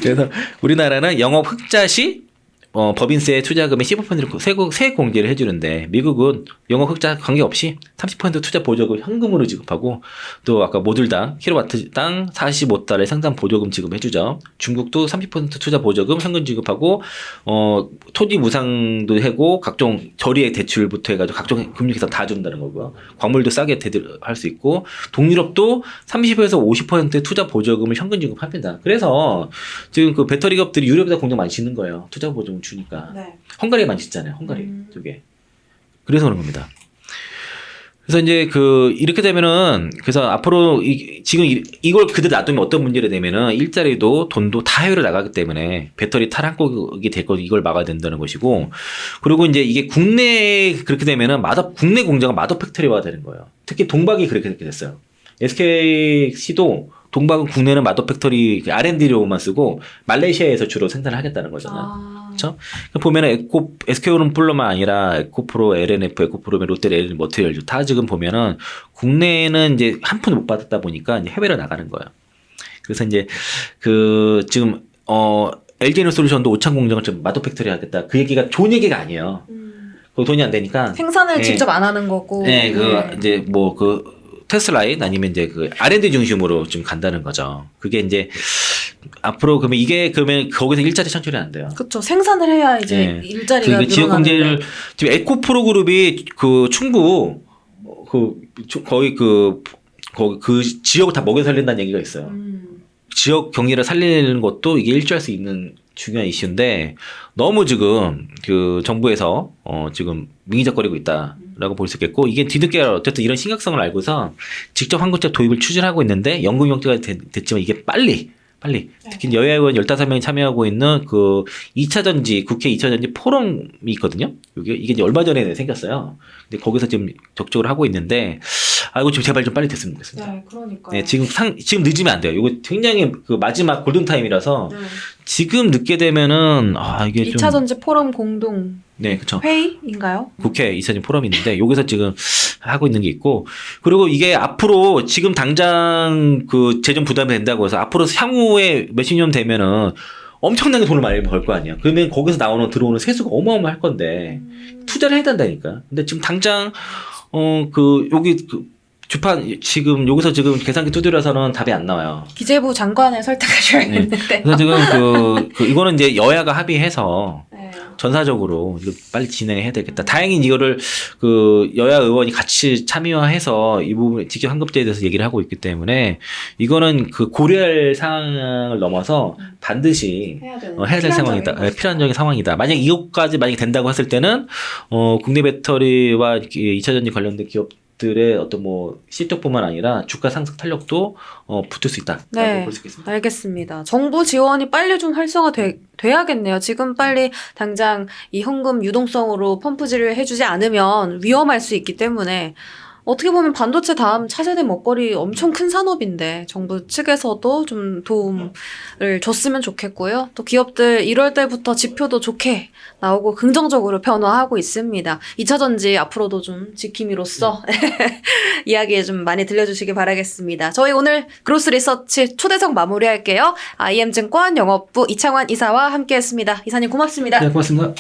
그래서 우리나라는 영업 흑자 시 법인세 투자금의 15% 세액 공제를 해주는데 미국은 영업 흑자 관계없이 30% 투자 보조금 현금으로 지급하고 또 아까 모듈당 킬로와트당 45달러의 생산 보조금 지급해주죠. 중국도 30% 투자 보조금 현금 지급하고 토지 무상도 하고 각종 저리의 대출부터 해가지고 각종 금융기사 다 준다는 거고요. 광물도 싸게 할 수 있고 동유럽도 30에서 50% 투자 보조금을 현금 지급합니다. 그래서 지금 그 배터리 기업들이 유럽에다 공장 많이 짓는 거예요. 투자 보조금 주니까. 네. 헝가리에 많이 짓잖아요. 헝가리 쪽에. 그래서 그런 겁니다. 그래서 이제 이렇게 되면은 그래서 앞으로 지금 이걸 그대로 놔두면 어떤 문제가 되면은 일자리도 돈도 다 해외로 나가기 때문에 배터리 탈한국이 될 거 이걸 막아야 된다는 것이고, 그리고 이제 이게 국내에 그렇게 되면은 국내 공장은 마더 팩토리화 되는 거예요. 특히 동박이 그렇게 됐어요. SKC도 동박은 국내는 마더 팩토리 R&D료만 쓰고 말레이시아에서 주로 생산을 하겠다는 거잖아요. 그렇죠? 보면은 SK온뿐만 아니라 에코프로, LNF, 에코프로, 롯데, LN 머티리얼즈 다 지금 보면은 국내에는 이제 한 푼을 못 받았다 보니까 이제 해외로 나가는 거예요. 그래서 이제 그 지금 LG에너솔루션도 오창 공장을 좀 마도 팩토리 하겠다. 그 얘기가 좋은 얘기가 아니에요. 그 돈이 안 되니까. 생산을 네. 직접 안 하는 거고. 네, 이제 뭐 테슬라인 아니면 이제 R&D 중심으로 좀 간다는 거죠. 그게 이제 앞으로 그러면 거기서 일자리 창출이 안 돼요. 그렇죠. 생산을 해야 이제 일자리가 그 지역 늘어나는데. 경제를 지금 에코프로 그룹이 충북 거의 그 지역을 다 먹여 살린다는 얘기가 있어요. 지역 경기를 살리는 것도 이게 일조할 수 있는 중요한 이슈인데 너무 지금 그 정부에서 지금 민기적거리고 있다라고 볼 수 있겠고 이게 뒤늦게 어쨌든 이런 심각성을 알고서 직접 한국적 도입을 추진하고 있는데 연금 형태가 됐지만 이게 빨리 특히 여야 의원 15명이 참여하고 있는 그 2차 전지 국회 2차 전지 포럼이 있거든요. 이게 이제 얼마 전에 생겼어요. 근데 거기서 지금 적극적으로 하고 있는데 이거 좀 제발 좀 빨리 됐으면 좋겠습니다. 네, 그러니까. 네, 지금 늦으면 안 돼요. 이거 굉장히 그 마지막 골든 타임이라서 지금 늦게 되면은 이게 2차 좀 전지 포럼 공동 네, 그렇죠. 회의인가요? 국회 2차 전지 포럼이 있는데 여기서 지금 하고 있는 게 있고 그리고 이게 앞으로 지금 당장 그 재정 부담이 된다고 해서 앞으로 향후에 몇십 년 되면은 엄청나게 돈을 많이 벌 거 아니야. 그러면 거기서 들어오는 세수가 어마어마할 건데 투자를 해야 된다니까. 근데 지금 당장 여기 주판 지금 여기서 지금 계산기 두드려서는 답이 안 나와요. 기재부 장관을 설득하셔야겠는데. 그래서 지금 이거는 이제 여야가 합의해서 네. 전사적으로 이거 빨리 진행해야 되겠다. 다행히 이거를 여야 의원이 같이 참여해서 이 부분 직접 환급제에 대해서 얘기를 하고 있기 때문에 이거는 고려할 상황을 넘어서 반드시 해야 될 상황이다. 필연적인 상황이다. 만약 이것까지 된다고 했을 때는 국내 배터리와 2차 전지 관련된 기업들의 어떤 실적뿐만 아니라 주가 상승 탄력도 붙을 수 있다라고 네, 볼 수 있겠습니다. 알겠습니다. 정부 지원이 빨리 좀 돼야겠네요. 지금 빨리 당장 이 현금 유동성으로 펌프질을 해주지 않으면 위험할 수 있기 때문에 어떻게 보면 반도체 다음 차세대 먹거리 엄청 큰 산업인데 정부 측에서도 좀 도움을 줬으면 좋겠고요. 또 기업들 1월 달부터 지표도 좋게 나오고 긍정적으로 변화하고 있습니다. 2차 전지 앞으로도 좀 지킴이로써 이야기 좀 많이 들려주시기 바라겠습니다. 저희 오늘 그로스 리서치 초대석 마무리할게요. IM증권 영업부 이창환 이사와 함께했습니다. 이사님 고맙습니다. 네, 고맙습니다.